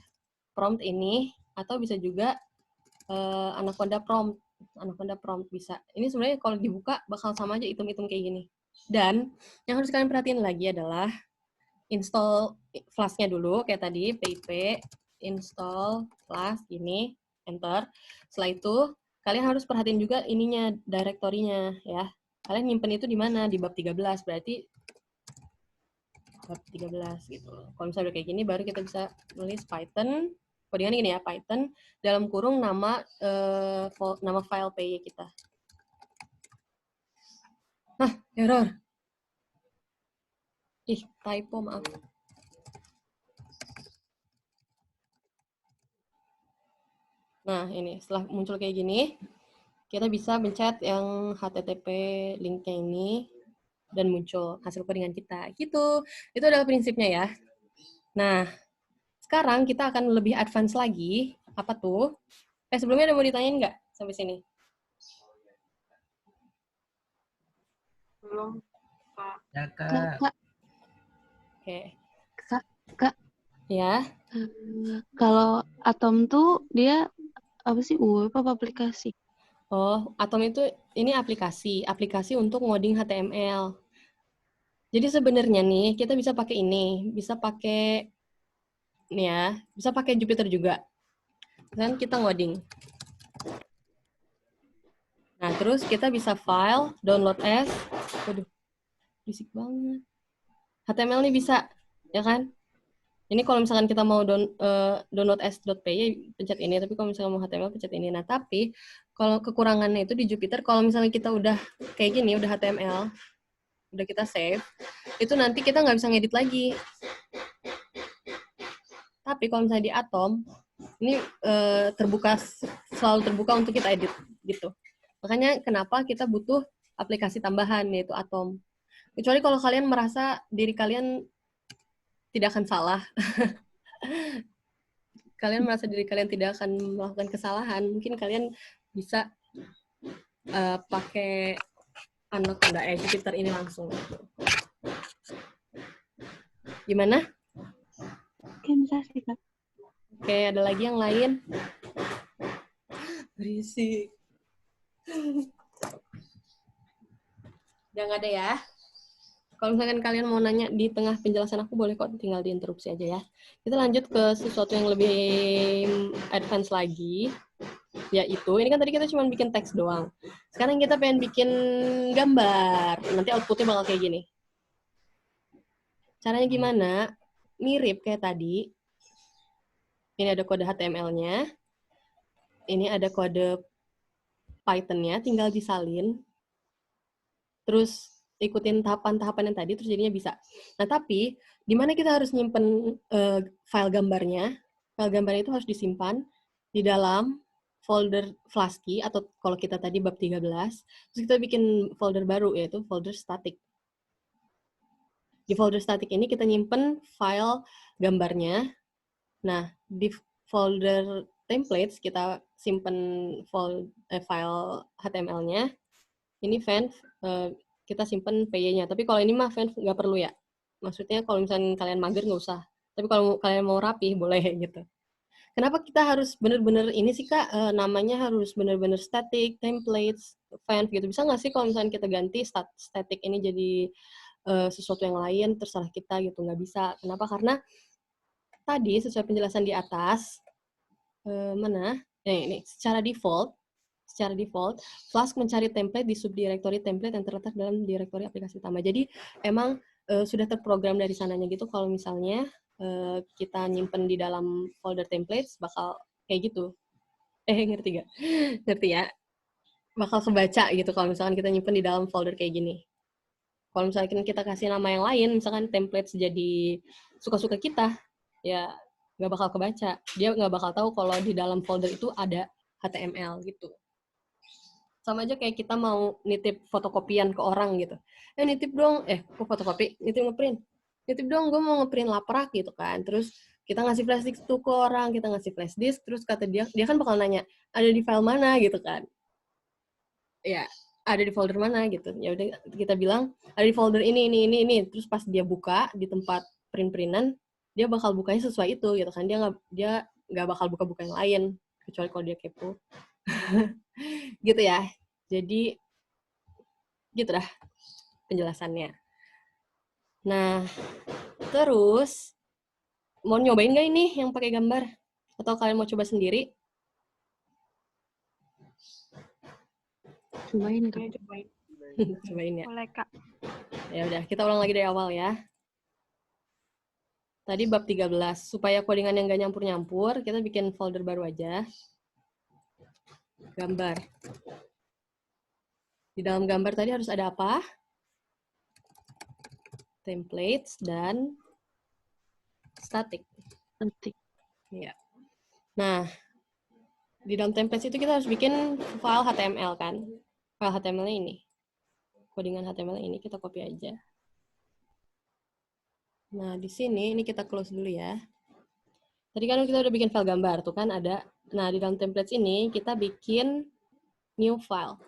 prompt ini, atau bisa juga Anaconda prompt bisa. Ini sebenarnya kalau dibuka bakal sama aja item-item kayak gini. Dan yang harus kalian perhatiin lagi adalah install Flash-nya dulu, kayak tadi, pip, install Flash, gini, enter. Setelah itu, kalian harus perhatiin juga ininya, direktorinya, ya. Kalian nyimpen itu di mana? Di bab 13, berarti bab 13 gitu. Kalau misalnya udah kayak gini, baru kita bisa nulis Python, codingan gini ya, Python, dalam kurung nama file PY kita. Hah, error. Ih, typo, maaf. Nah, ini setelah muncul kayak gini, kita bisa pencet yang HTTP linknya ini, dan muncul hasil codingan kita. Gitu. Itu adalah prinsipnya ya. Nah, sekarang kita akan lebih advance lagi. Apa tuh? Sebelumnya ada mau ditanyain nggak sampai sini? Belum, Kak. Ya, Kak. Oke. Kak. Ya. Kalau Atom tuh dia apa sih, web apa aplikasi? Oh, Atom itu ini aplikasi untuk ngoding HTML. Jadi sebenarnya nih kita bisa pakai ini, bisa pakai nih ya, bisa pakai Jupyter juga. Kan kita ngoding. Nah, terus kita bisa file, download as, waduh, berisik banget. HTML ini bisa, ya kan? Ini kalau misalkan kita mau download as.py, pencet ini, tapi kalau misalkan mau HTML, pencet ini. Nah, tapi kalau kekurangannya itu di Jupyter, kalau misalnya kita udah kayak gini, udah HTML, udah kita save, itu nanti kita nggak bisa ngedit lagi. Tapi kalau misalnya di Atom, ini selalu terbuka untuk kita edit, gitu. Makanya kenapa kita butuh aplikasi tambahan, yaitu Atom. Kecuali kalau kalian merasa diri kalian tidak akan salah. Kalian merasa diri kalian tidak akan melakukan kesalahan, mungkin kalian bisa pakai Anaconda Jupyter ini langsung. Gimana? Oke, bisa sih, Kak. Oke, ada lagi yang lain? Berisik. Udah nggak ada ya? Kalau misalkan kalian mau nanya di tengah penjelasan aku, boleh kok tinggal diinterupsi aja ya. Kita lanjut ke sesuatu yang lebih advance lagi, yaitu, ini kan tadi kita cuma bikin teks doang. Sekarang kita pengen bikin gambar. Nanti outputnya bakal kayak gini. Caranya gimana? Mirip kayak tadi. Ini ada kode HTML-nya. Ini ada kode Python-nya, tinggal disalin. Terus ikutin tahapan-tahapan yang tadi, terus jadinya bisa. Nah, tapi di mana kita harus nyimpen file gambarnya? File gambarnya itu harus disimpan di dalam folder Flasky, atau kalau kita tadi bab 13, terus kita bikin folder baru, yaitu folder static. Di folder static ini kita nyimpen file gambarnya. Nah, di folder templates kita simpen file HTML-nya. Ini Venv, kita simpen PY-nya. Tapi kalau ini mah Venv nggak perlu ya. Maksudnya kalau misalnya kalian mager nggak usah. Tapi kalau kalian mau rapi, boleh gitu. Kenapa kita harus bener-bener ini sih, Kak? Namanya harus bener-bener static, templates, Venv gitu. Bisa nggak sih kalau misalnya kita ganti static ini jadi sesuatu yang lain, terserah kita gitu. Nggak bisa. Kenapa? Karena tadi sesuai penjelasan di atas, ini secara default, Flask mencari template di subdirektori template yang terletak dalam direktori aplikasi utama. Jadi emang sudah terprogram dari sananya gitu. Kalau misalnya kita nyimpen di dalam folder templates, bakal kayak gitu. Ngerti gak? Ngerti ya? Bakal kebaca gitu kalau misalkan kita nyimpen di dalam folder kayak gini. Kalau misalkan kita kasih nama yang lain, misalkan templates jadi suka-suka kita, ya nggak bakal kebaca. Dia nggak bakal tahu kalau di dalam folder itu ada HTML gitu. Sama aja kayak kita mau nitip fotokopian ke orang gitu. Nitip dong, kok fotokopi? Nitip ngeprint. Nitip dong, gue mau ngeprint laprak gitu kan. Terus kita ngasih flash disk tuh ke orang, kita ngasih flash disk, terus kata dia kan bakal nanya, ada di file mana gitu kan. Ya, ada di folder mana gitu. Ya udah kita bilang, ada di folder ini. Terus pas dia buka di tempat print-printan, dia bakal bukanya sesuai itu gitu kan. Dia nggak bakal buka-buka yang lain, kecuali kalau dia kepo. Gitu ya. Jadi gitu dah penjelasannya. Nah, terus mau nyobain nggak ini yang pakai gambar? Atau kalian mau coba sendiri? Cobain, Kak. Cobain ya. Boleh, Kak. Ya udah, kita ulang lagi dari awal ya. Tadi bab 13, supaya codingan yang nggak nyampur-nyampur, kita bikin folder baru aja. Gambar. Di dalam gambar tadi harus ada apa? Templates dan static. Ya. Nah, di dalam templates itu kita harus bikin file HTML kan? File HTML-nya ini. Codingan HTML ini kita copy aja. Nah, di sini ini kita close dulu ya. Tadi kan kita udah bikin file gambar, tuh kan ada. Nah, di dalam templates ini kita bikin new file.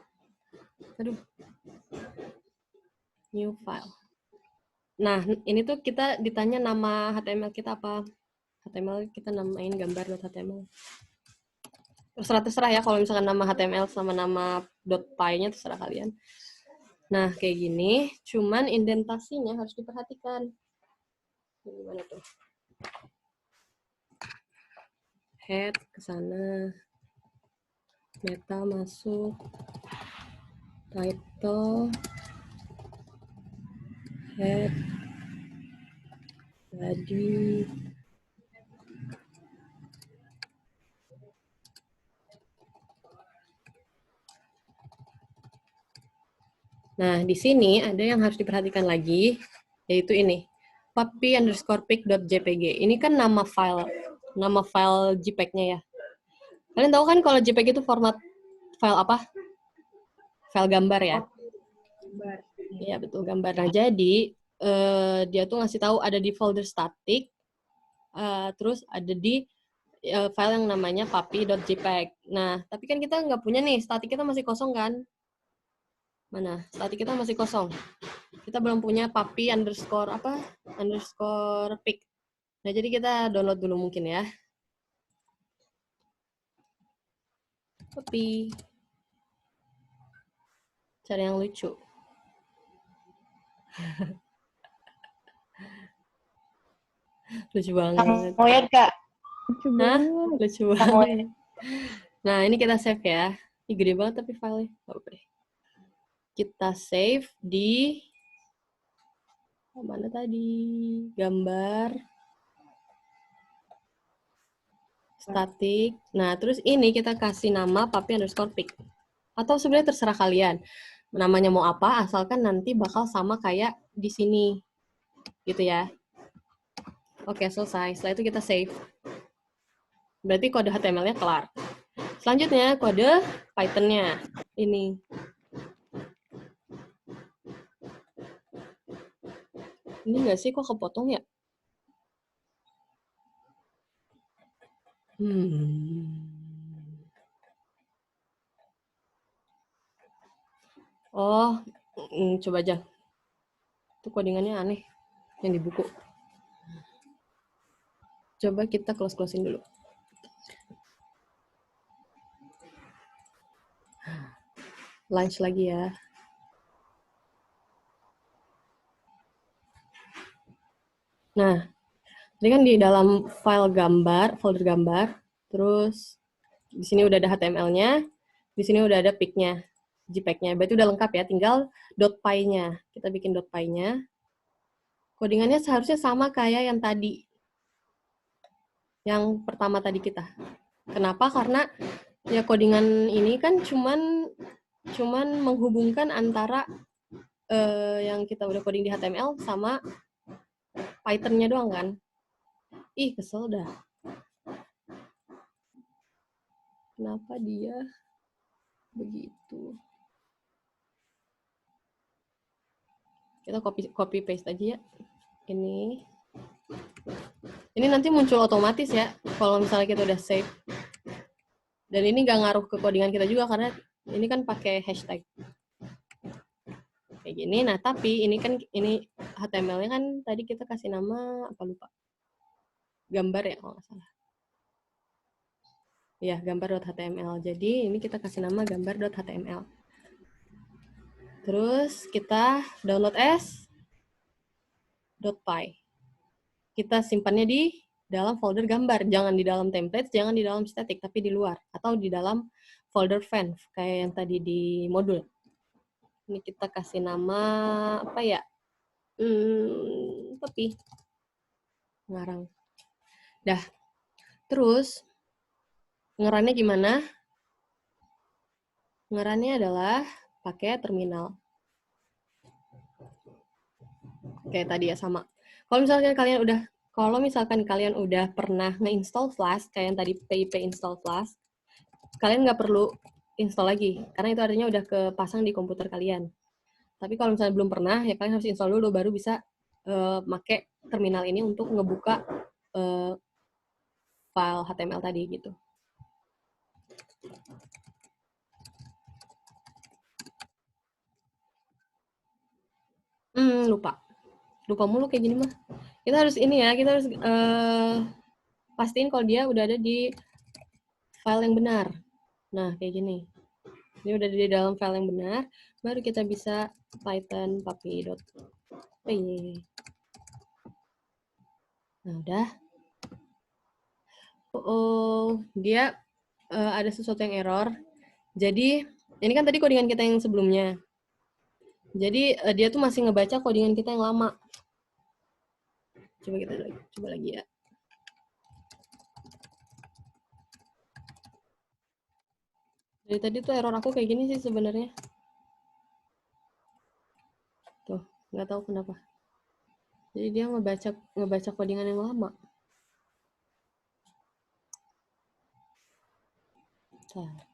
New file. Nah, ini tuh kita ditanya nama HTML kita apa. HTML kita namain gambar.html. Terserah ya kalau misalkan nama HTML sama nama .py-nya terserah kalian. Nah, kayak gini, cuman indentasinya harus diperhatikan. Gimana tuh? Head ke sana. Meta masuk. Title. Head. Body. Nah, di sini ada yang harus diperhatikan lagi, yaitu ini, puppy_pic.jpg. Ini kan nama file JPEG-nya ya. Kalian tahu kan kalau JPEG itu format file apa? File gambar ya? Gambar. Iya, betul, gambar. Nah, jadi dia tuh ngasih tahu ada di folder static, terus ada di file yang namanya puppy.jpg. Nah, tapi kan kita nggak punya nih, static kita masih kosong kan? Mana? Static kita masih kosong. Kita belum punya puppy_pic. Nah, jadi kita download dulu mungkin ya. Puppy. Cari yang lucu. Lucu banget. Samoyed, Kak. Lucu Hah? banget. Lucu Samoyed. banget. Nah, ini kita save ya. Ini gede banget tapi filenya. Oke. Kita save di mana tadi? Gambar. Static. Nah, terus ini kita kasih nama puppy_pic. Atau sebenarnya terserah kalian. Namanya mau apa, asalkan nanti bakal sama kayak di sini. Gitu ya. Oke, selesai. Setelah itu kita save. Berarti kode HTML-nya kelar. Selanjutnya, kode Python-nya. Ini. Ini nggak sih, kok kepotong ya? Oh, coba aja. Itu codingannya aneh. Yang di buku. Coba kita close-closein dulu. Launch lagi ya. Nah, ini kan di dalam file gambar, folder gambar, terus di sini udah ada HTML-nya, di sini udah ada pic-nya, JPEG-nya. Berarti udah lengkap ya, tinggal .py-nya. Kita bikin .py-nya. Codingannya seharusnya sama kayak yang tadi. Yang pertama tadi kita. Kenapa? Karena ya codingan ini kan cuman menghubungkan antara yang kita udah coding di HTML sama Python-nya doang kan. Ih, kesel dah. Kenapa dia begitu? Kita copy paste aja ya. Ini nanti muncul otomatis ya, kalau misalnya kita udah save. Dan ini nggak ngaruh ke codingan kita juga, karena ini kan pakai hashtag. Kayak gini, nah tapi ini HTML-nya kan tadi kita kasih nama, apa lupa. Gambar ya, kalau nggak salah. Ya, gambar.html. Jadi ini kita kasih nama gambar.html. Terus kita download as .py. Kita simpannya di dalam folder gambar, jangan di dalam templates, jangan di dalam static, tapi di luar atau di dalam folder fan kayak yang tadi di modul. Ini kita kasih nama apa ya? Tapi ngarang. Dah. Terus ngerannya gimana? Ngerannya adalah pakai terminal. Kayak tadi ya sama. Kalau misalkan kalian udah pernah nge-install Flask, kayak yang tadi pip install Flask, kalian nggak perlu install lagi, karena itu artinya udah kepasang di komputer kalian. Tapi kalau misalnya belum pernah, ya kalian harus install dulu, baru bisa pakai terminal ini untuk ngebuka file HTML tadi gitu. Lupa mulu kayak gini mah. Kita harus pastiin kalau dia udah ada di file yang benar. Nah, kayak gini. Ini udah di dalam file yang benar, baru kita bisa python puppy.py. Nah, udah. Dia ada sesuatu yang error. Jadi, ini kan tadi codingan kita yang sebelumnya. Jadi, dia tuh masih ngebaca codingan kita yang lama. Coba lagi ya. Dari tadi tuh error aku kayak gini sih sebenarnya. Tuh, nggak tahu kenapa. Jadi dia ngebaca codingan yang lama. Bentar.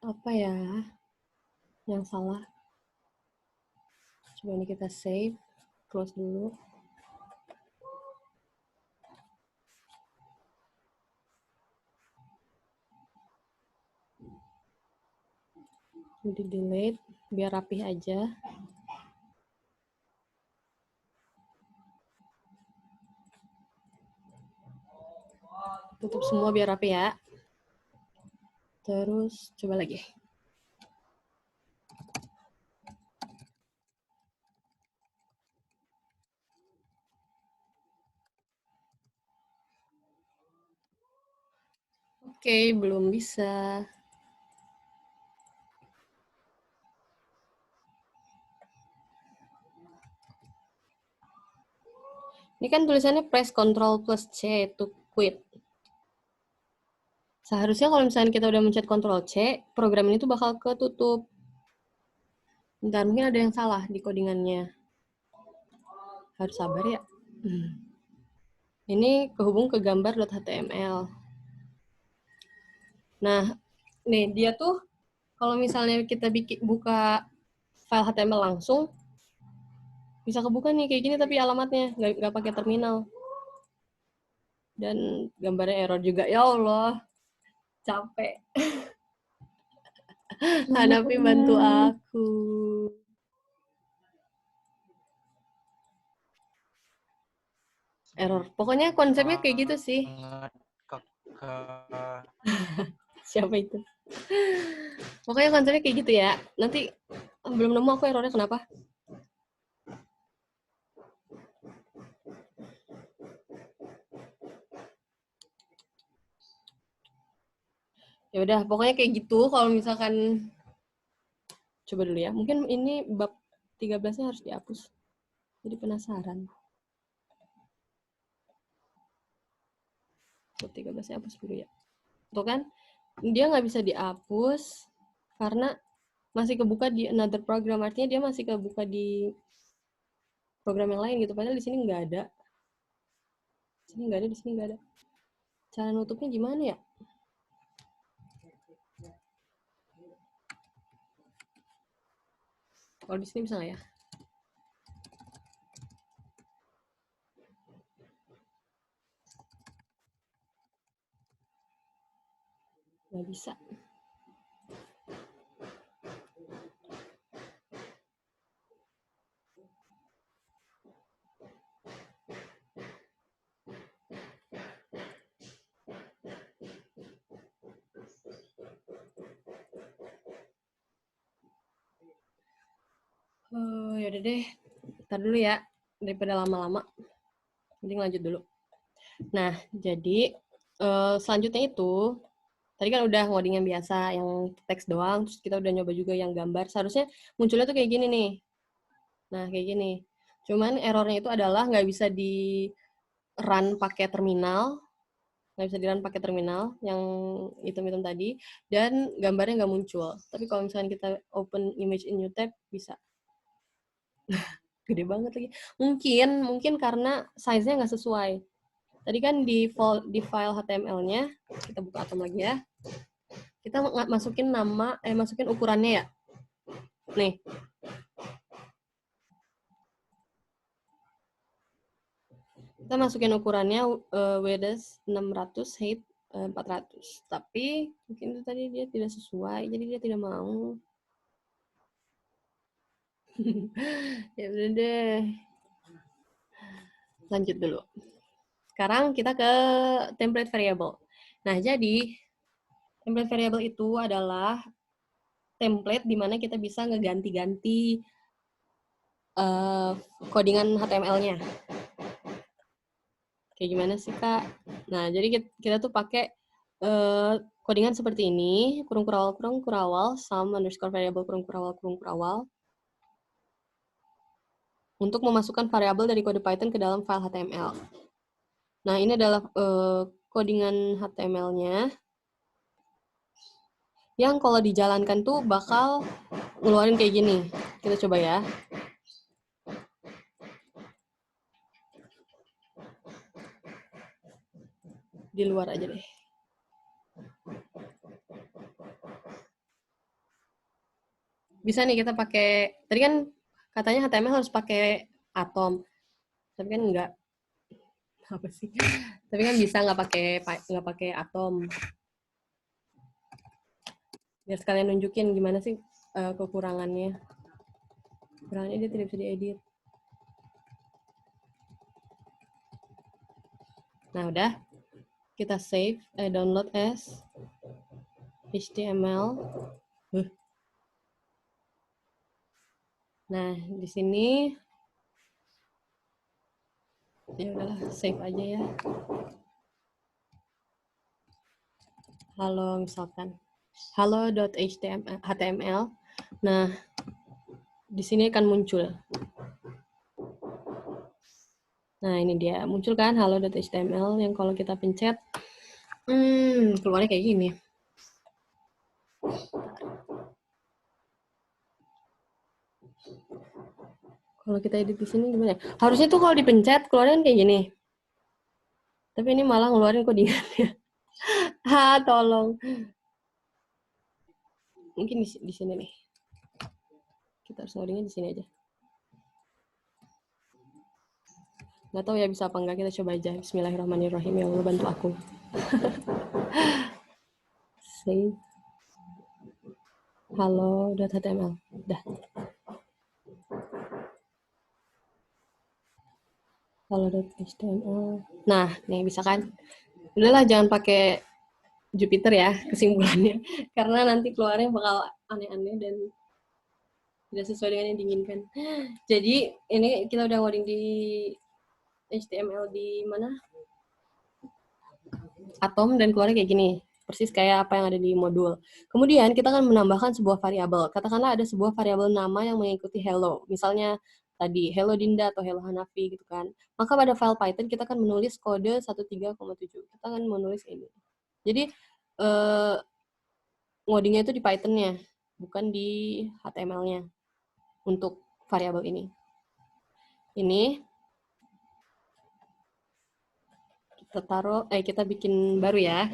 Apa ya yang salah? Coba ini kita save, close dulu. Di delete biar rapih aja. Tutup semua biar rapi ya. Terus coba lagi. Oke, belum bisa. Ini kan tulisannya press Ctrl plus C to quit. Seharusnya kalau misalnya kita udah mencet Ctrl C, program ini tuh bakal ketutup. Bentar, mungkin ada yang salah di codingannya. Harus sabar ya. Ini kehubung ke gambar.html. Nah, nih dia tuh kalau misalnya kita buka file HTML langsung, bisa kebuka nih kayak gini tapi alamatnya nggak pakai terminal. Dan gambarnya error juga. Ya Allah, capek. Hanapi bantu aku. Error. Pokoknya konsepnya kayak gitu sih. Siapa itu? Pokoknya konsepnya kayak gitu ya. Nanti belum nemu aku errornya kenapa. Ya udah, pokoknya kayak gitu. Kalau misalkan coba dulu ya. Mungkin ini bab 13-nya harus dihapus. Jadi penasaran. Bab 13-nya hapus dulu ya. Tuh kan, dia nggak bisa dihapus karena masih kebuka di another program. Artinya dia masih kebuka di program yang lain gitu. Padahal di sini nggak ada. Di sini nggak ada, di sini nggak ada. Cara nutupnya gimana ya? Kalau di sini bisa nggak ya? Nggak bisa. Yaudah deh, ntar dulu ya, daripada lama-lama. Mending lanjut dulu. Nah, jadi selanjutnya itu, tadi kan udah ngoding yang biasa, yang teks doang, terus kita udah nyoba juga yang gambar. Seharusnya munculnya tuh kayak gini nih. Nah, kayak gini. Cuman errornya itu adalah nggak bisa di-run pakai terminal, nggak bisa di-run pakai terminal, yang hitam-hitam tadi, dan gambarnya nggak muncul. Tapi kalau misalnya kita open image in new tab, bisa. Gede banget lagi. Mungkin karena size-nya nggak sesuai. Tadi kan di file HTML-nya, kita buka atom lagi ya. Kita masukin masukin ukurannya ya. Nih. Kita masukin ukurannya width 600, height 400. Tapi mungkin itu tadi dia tidak sesuai, jadi dia tidak mau. Ya udah deh. Lanjut dulu. Sekarang kita ke template variable. Nah, jadi template variable itu adalah template di mana kita bisa ngeganti-ganti codingan HTML-nya. Kayak gimana sih, Kak? Nah, jadi kita tuh pakai codingan seperti ini, kurung kurawal, sum underscore variable kurung kurawal, untuk memasukkan variabel dari kode Python ke dalam file HTML. Nah, ini adalah codingan HTML-nya, yang kalau dijalankan tuh bakal ngeluarin kayak gini. Kita coba ya. Di luar aja deh. Bisa nih kita pakai, tadi kan katanya HTML harus pakai atom. Tapi kan enggak. Apa sih? Tapi kan bisa nggak pakai atom. Biar sekalian nunjukin gimana sih kekurangannya. Kekurangannya dia tidak bisa diedit. Nah, udah. kita save, download as HTML. Nah, di sini ya udahlah, save aja ya. Halo misalkan halo.html. Nah, di sini akan muncul. Nah, ini dia muncul kan halo.html yang kalau kita pencet keluarnya kayak gini. Kalau kita edit di sini gimana? Harusnya tuh kalau dipencet keluarnya kayak gini. Tapi ini malah ngeluarin codingannya. Tolong. Mungkin di sini nih. Kita harus ngodingnya di sini aja. Nggak tahu ya bisa apa enggak, kita coba aja. Bismillahirrahmanirrahim. Ya Allah bantu aku. Save. Halo.html. Udah. Halo.html. Nah, nih bisa kan? Udahlah jangan pakai Jupyter ya kesimpulannya. Karena nanti keluarnya bakal aneh-aneh dan tidak sesuai dengan yang diinginkan. Jadi ini kita udah coding di HTML di mana? Atom dan keluarnya kayak gini. Persis kayak apa yang ada di modul. Kemudian kita akan menambahkan sebuah variabel. Katakanlah ada sebuah variabel nama yang mengikuti hello. Misalnya tadi hello Dinda atau hello Hanafi gitu kan. Maka pada file Python kita akan menulis kode 13,7. Kita akan menulis ini. Jadi ngodingnya itu di Python-nya, bukan di HTML-nya untuk variabel ini. Ini kita taruh, kita bikin baru ya.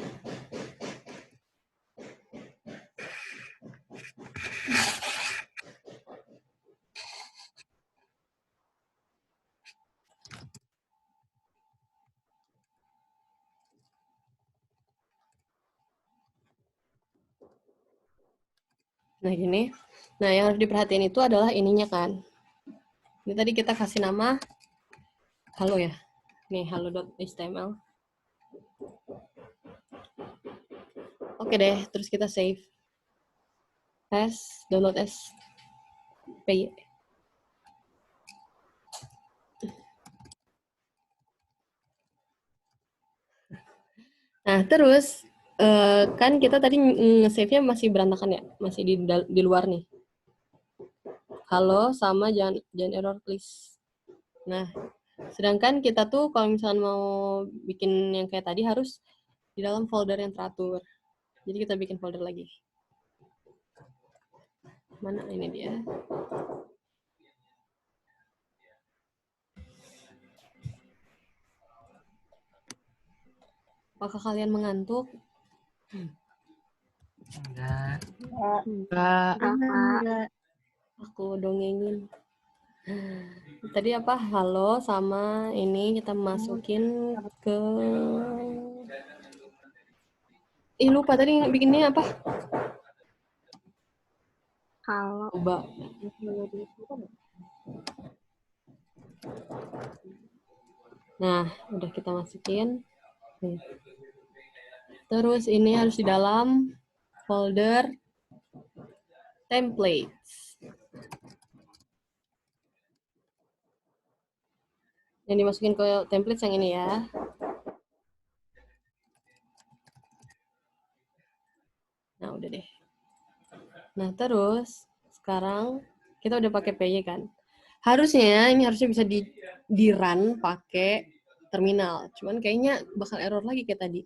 Nah, gini. Nah, yang harus diperhatiin itu adalah ininya kan. Ini tadi kita kasih nama halo ya. Nih, halo.html. Oke deh, terus kita save. Download as PY. Nah, terus kan kita tadi nge-save-nya masih berantakan ya, masih di luar nih. Halo sama jangan error please. Nah, sedangkan kita tuh kalau misalnya mau bikin yang kayak tadi harus di dalam folder yang teratur. Jadi kita bikin folder lagi. Mana ini dia? Apakah kalian mengantuk? Enggak. Enggak. Aku dongengin. Tadi apa? Halo sama ini kita masukin ke... lupa tadi bikinnya apa? Halo. Coba. Nah, udah kita masukin. Nih. Terus ini harus di dalam folder templates. Yang dimasukin ke templates yang ini ya. Nah, udah deh. Nah, terus sekarang kita udah pakai PY kan. Harusnya ini harusnya bisa di run pakai terminal. Cuman kayaknya bakal error lagi kayak tadi.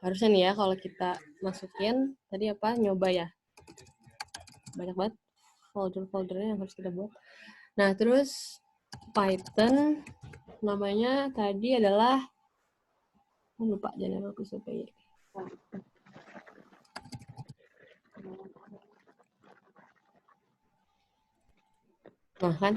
Harusnya nih ya kalau kita masukin tadi apa nyoba ya. Banyak banget folder-foldernya yang harus kita buat. Nah, terus Python namanya tadi adalah lupa jangan aku PY. Nah kan,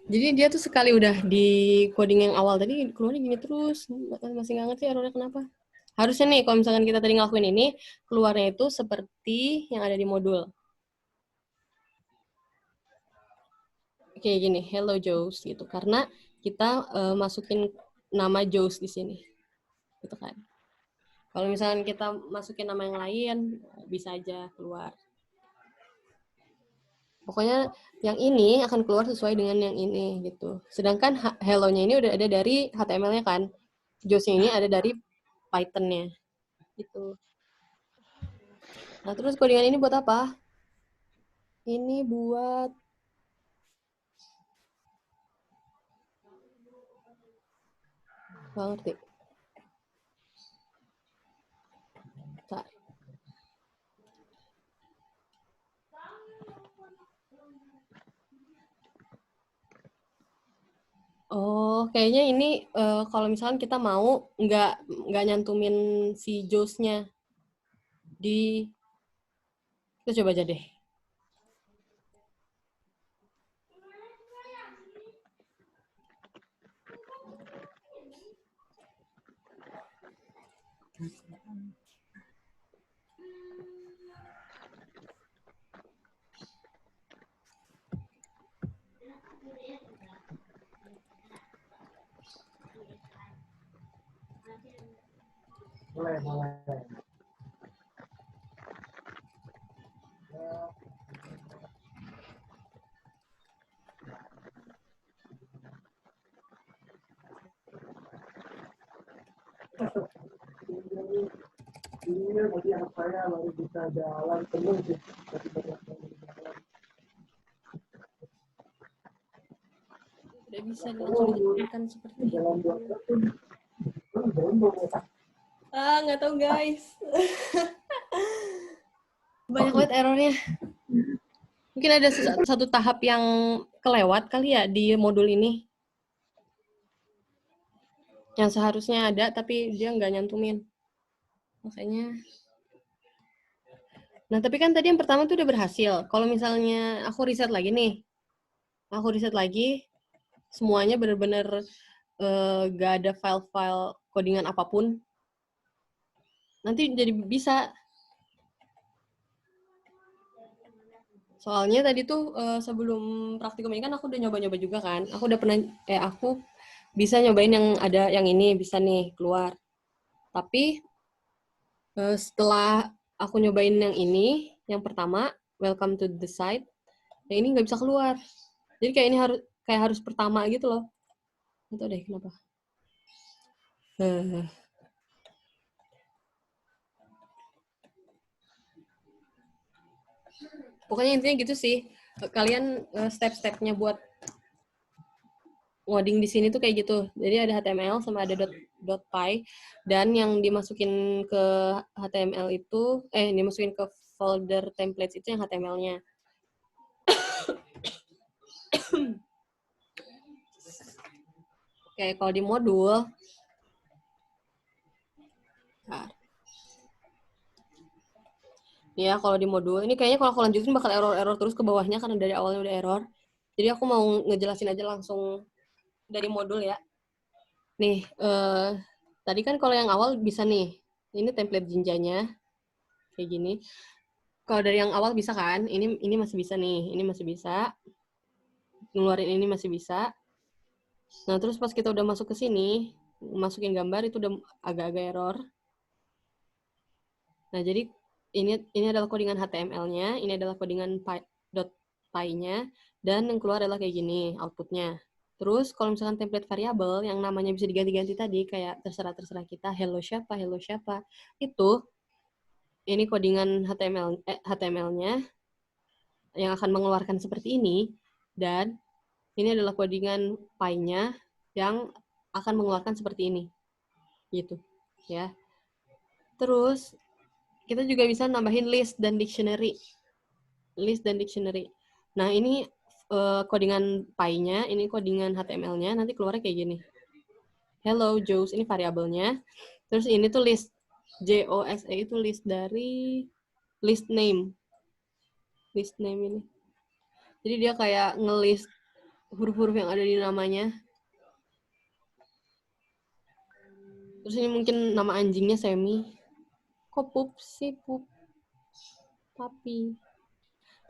jadi dia tuh sekali udah di coding yang awal tadi keluarnya gini terus, masih nggak ngerti errornya kenapa. Harusnya nih kalau misalkan kita tadi ngelakuin ini, keluarnya itu seperti yang ada di modul. Kayak gini, hello Joes gitu. Karena kita masukin nama Joes di sini. Gitu kan. Kalau misalnya kita masukin nama yang lain, bisa aja keluar. Pokoknya yang ini akan keluar sesuai dengan yang ini gitu. Sedangkan hello-nya ini udah ada dari HTML-nya kan. Joes-nya ini ada dari Python-nya. Gitu. Nah, terus codingan ini buat apa? Ini buat nggak ngerti. Bentar. Oh, kayaknya ini kalau misalkan kita mau nggak nyantumin si Joes-nya di, kita coba aja deh. Tidak bisa langsung dijalankan seperti itu. Nggak tahu guys. Banyak banget errornya. Mungkin ada satu tahap yang kelewat kali ya di modul ini. Yang seharusnya ada, tapi dia nggak nyantumin. Makanya. Nah, tapi kan tadi yang pertama tuh udah berhasil. Kalau misalnya aku riset lagi nih. Aku riset lagi, semuanya benar-benar nggak ada file-file codingan apapun. Nanti jadi bisa. Soalnya tadi tuh sebelum praktikum ini kan aku udah nyoba-nyoba juga kan. Aku udah pernah, aku bisa nyobain yang ada yang ini, bisa nih keluar. Tapi setelah aku nyobain yang ini, yang pertama, welcome to the site, yang ini nggak bisa keluar. Jadi kayak ini harus pertama gitu loh. Nggak tahu deh kenapa. Pokoknya intinya gitu sih. Kalian step-stepnya buat ngoding di sini tuh kayak gitu. Jadi ada HTML sama ada .py, dan yang dimasukin ke HTML itu, dimasukin ke folder templates itu yang HTML-nya. Oke, kalau di modul, ya kalau di modul, ini kayaknya kalau aku lanjutin bakal error terus ke bawahnya karena dari awalnya udah error. Jadi aku mau ngejelasin aja langsung dari modul ya. Nih, tadi kan kalau yang awal bisa nih, ini template jinjanya, kayak gini. Kalau dari yang awal bisa kan, ini masih bisa nih, ini masih bisa. Ngeluarin ini masih bisa. Nah, terus pas kita udah masuk ke sini, masukin gambar itu udah agak-agak error. Nah, jadi ini adalah codingan HTML-nya, ini adalah codingan .py-nya, dan yang keluar adalah kayak gini output-nya. Terus kalau misalkan template variabel yang namanya bisa diganti-ganti tadi, kayak terserah kita, hello siapa, itu ini codingan HTML-nya yang akan mengeluarkan seperti ini, dan ini adalah codingan py-nya yang akan mengeluarkan seperti ini. Gitu, ya. Terus kita juga bisa nambahin list dan dictionary. Nah, ini codingan py-nya, ini codingan HTML-nya, nanti keluarnya kayak gini. Hello, Joes, ini variabelnya. Terus ini tuh list, JOSE itu list dari list name. List name ini. Jadi dia kayak ngelist huruf-huruf yang ada di namanya. Terus ini mungkin nama anjingnya Semi. Kok pup sih, pup? Papi.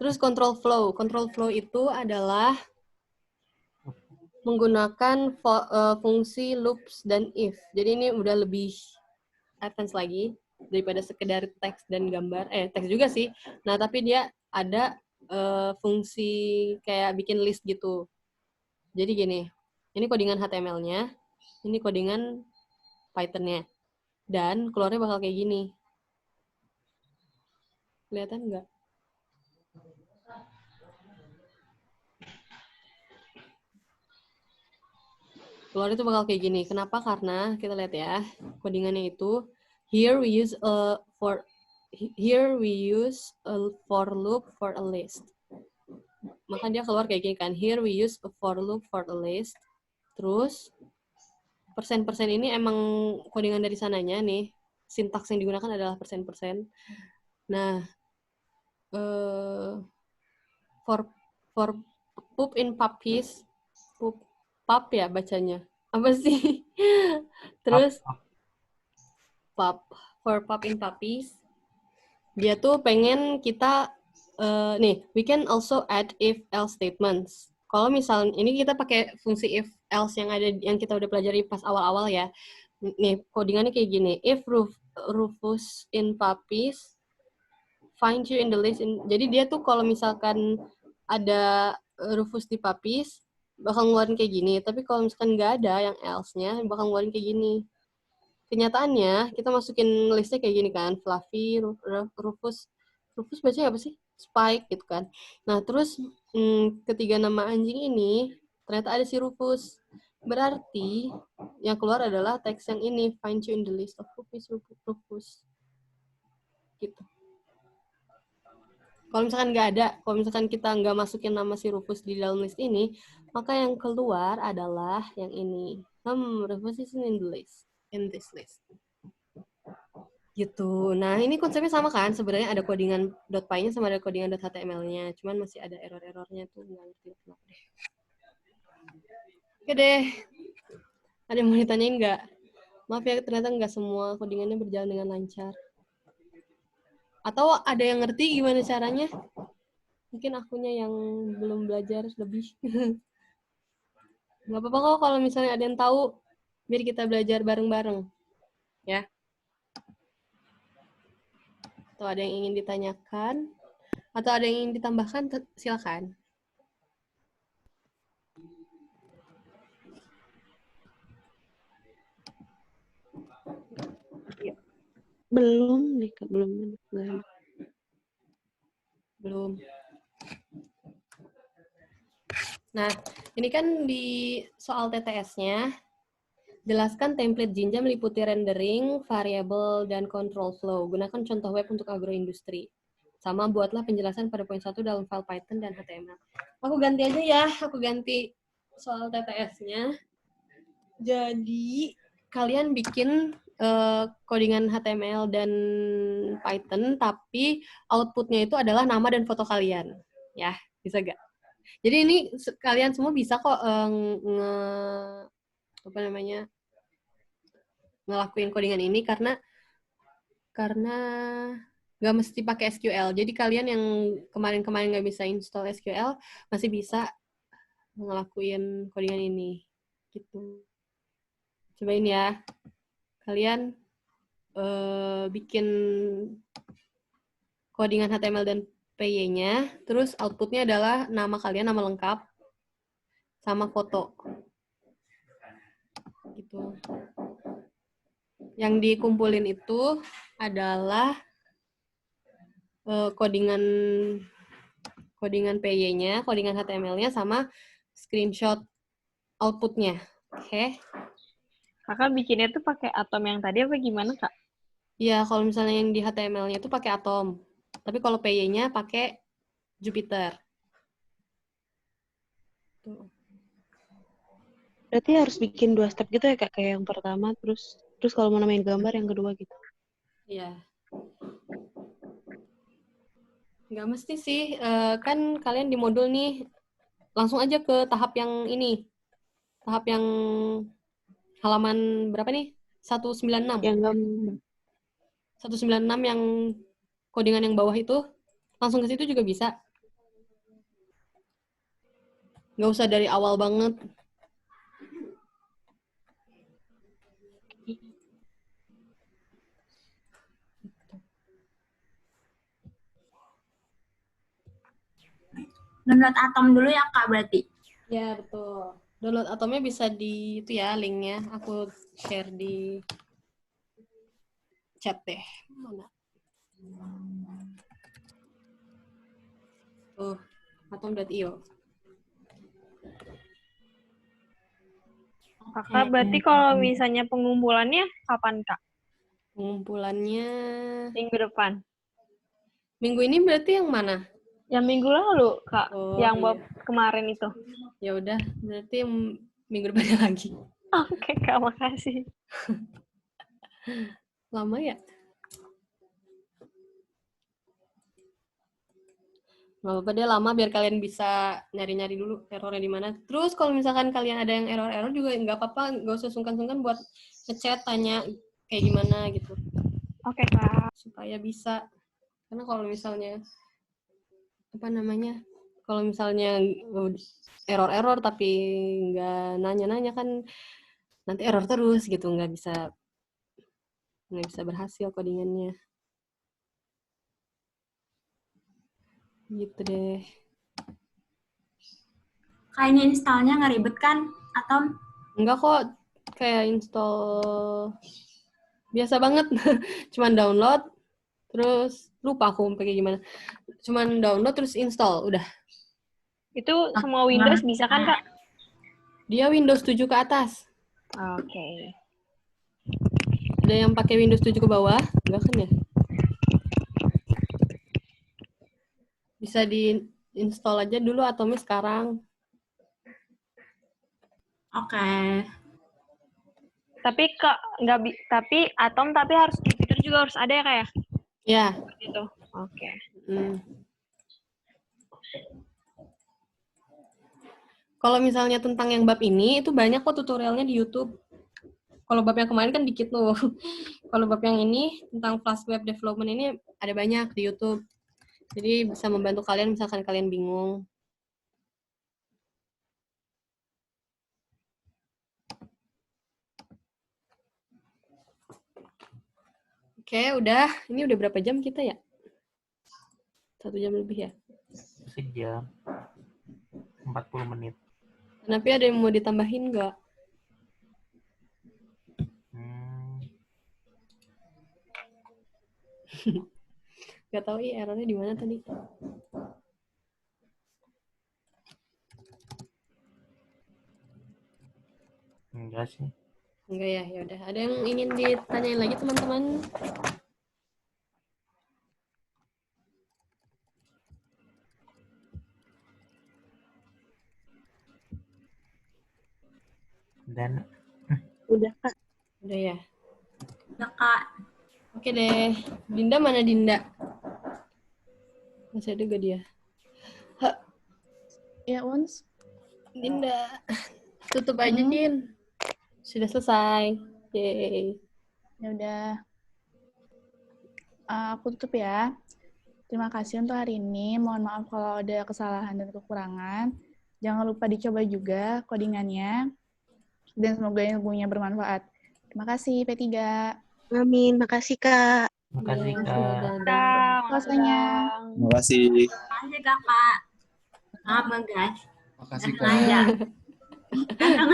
Terus control flow. Control flow itu adalah menggunakan fungsi loops dan if. Jadi ini udah lebih advance lagi daripada sekedar teks dan gambar. Teks juga sih. Nah, tapi dia ada fungsi kayak bikin list gitu. Jadi gini, ini codingan HTML-nya, ini codingan Python-nya. Dan keluarnya bakal kayak gini. Kelihatan nggak? Keluar itu bakal kayak gini. Kenapa? Karena kita lihat ya, codingannya itu here we use a for loop for a list. Maka dia keluar kayak gini kan. Here we use a for loop for a list. Terus persen-persen ini emang codingan dari sananya nih. Sintaks yang digunakan adalah persen-persen. Nah, for poop in puppies, pup ya bacanya. Apa sih? Terus pup, for pup in puppies. Dia tuh pengen kita nih, we can also add if else statements. Kalau misalnya ini kita pakai fungsi if else yang kita udah pelajari pas awal-awal ya. Nih, codingannya kayak gini. If Rufus in puppies find you in the list. Jadi dia tuh kalau misalkan ada Rufus di puppies bakal ngeluarin kayak gini. Tapi kalau misalkan nggak ada yang else-nya bakal ngeluarin kayak gini. Kenyataannya kita masukin listnya kayak gini kan. Fluffy, Rufus bacanya apa sih? Spike gitu kan. Nah terus ketiga nama anjing ini ternyata ada si Rufus. Berarti yang keluar adalah teks yang ini, find you in the list of Rufus. Gitu. Kalau misalkan nggak ada, kalau misalkan kita nggak masukin nama si Rufus di dalam list ini, maka yang keluar adalah yang ini. Rufus is in this list. Gitu. Nah, ini konsepnya sama kan? Sebenarnya ada codingan .py-nya sama ada codingan .html-nya. Cuman masih ada error-errornya tuh. Nggak ngerti kenapa deh. Oke deh. Ada yang mau ditanyain nggak? Maaf ya, ternyata nggak semua codingannya berjalan dengan lancar. Atau ada yang ngerti gimana caranya? Mungkin akunya yang belum belajar lebih. Nggak apa-apa kok kalau misalnya ada yang tahu, biar kita belajar bareng-bareng. Ya. Atau ada yang ingin ditanyakan, atau ada yang ingin ditambahkan, silakan. Belum nih, Kak. Belum. Nah, ini kan di soal TTS-nya, jelaskan template Jinja meliputi rendering, variable, dan control flow. Gunakan contoh web untuk agroindustri. Sama buatlah penjelasan pada poin 1 dalam file Python dan HTML. Aku ganti aja ya, aku ganti soal TTS-nya. Jadi, kalian bikin codingan HTML dan Python, tapi output-nya itu adalah nama dan foto kalian. Ya, bisa gak? Jadi ini kalian semua bisa kok ngelakuin codingan ini karena nggak mesti pakai SQL. Jadi kalian yang kemarin-kemarin nggak bisa install SQL masih bisa ngelakuin codingan ini. Gitu. Cobain ya. Kalian bikin codingan HTML dan PY-nya, terus outputnya adalah nama kalian, nama lengkap, sama foto. Gitu. Yang dikumpulin itu adalah codingan PY-nya, codingan HTML-nya, sama screenshot outputnya. Oke. Kakak bikinnya tuh pakai atom yang tadi apa gimana, Kak? Iya, kalau misalnya yang di HTML-nya itu pakai atom. Tapi kalau PY-nya pakai Jupyter. Tuh. Berarti harus bikin 2 step gitu ya, Kak? Kayak yang pertama, terus kalau mau namain gambar yang kedua gitu. Iya. Nggak mesti sih. Kan kalian di modul nih, langsung aja ke tahap yang ini. Tahap yang halaman berapa nih? 196. Yang 196 yang codingan yang bawah itu, langsung ke situ juga bisa. Nggak usah dari awal banget. download Atom dulu ya Kak berarti? Ya, betul. Download Atomnya bisa di itu ya linknya. Aku share di chat deh. Mana? Tuh, atom.io. Kakak berarti kalau misalnya pengumpulannya kapan Kak? Pengumpulannya Minggu depan. Minggu ini berarti yang mana? Yang minggu lalu Kak, Oh, yang iya. kemarin itu. Ya udah, berarti yang minggu depannya lagi. Oke Kak, makasih. Lama ya? Nggak apa-apa deh, lama biar kalian bisa nyari-nyari dulu errornya di mana. Terus kalau misalkan kalian ada yang error-error juga nggak apa-apa, nggak usah sungkan-sungkan buat ngechat, tanya kayak gimana gitu. Oke Kak. Supaya bisa. Karena kalau misalnya kalau misalnya error-error tapi nggak nanya-nanya kan nanti error terus gitu, nggak bisa berhasil codingannya. Gitu deh. Kayaknya installnya nggak ribet kan, Atom? Enggak kok, kayak install biasa banget. Cuman download, terus lupa aku pakai gimana. Cuman download terus install, udah. Itu semua Windows bisa kan Kak? Dia Windows 7 ke atas. Oke. Ada yang pakai Windows 7 ke bawah? Enggak kan ya? Bisa di-install aja dulu Atomnya sekarang. Oke. Tapi Kak, tapi Atom tapi harus Jupyter juga harus ada ya Kak ya? Ya. Gitu. Oke. Kalau misalnya tentang yang bab ini, itu banyak kok tutorialnya di YouTube. Kalau bab yang kemarin kan dikit loh. Kalau bab yang ini, tentang Flash Web Development ini, ada banyak di YouTube. Jadi bisa membantu kalian misalkan kalian bingung. Oke, udah. Ini udah berapa jam kita ya? 1 jam lebih ya? Sejam. 40 menit. Tapi ada yang mau ditambahin nggak? Nggak tahu errornya di mana tadi. Enggak sih. Enggak ya, ya udah. Ada yang ingin ditanyain lagi teman-teman? Dan Udah, Kak. Udah ya. Udah Kak. Oke deh. Dinda mana Dinda? Masih ada gak dia? Ya, Uns. Dinda. Tutup aja, Din. Sudah selesai. Yeay. Ya udah. Aku tutup ya. Terima kasih untuk hari ini. Mohon maaf kalau ada kesalahan dan kekurangan. Jangan lupa dicoba juga codingannya. Dan semoga ilmunya bermanfaat. Terima kasih, P3. Amin. Makasih, Kak. Makasih, Kak. Selesainya. Terima kasih. Makasih Kakak. Maaf Bang guys. Makasih, Nggak sengaja. Kak. Kadang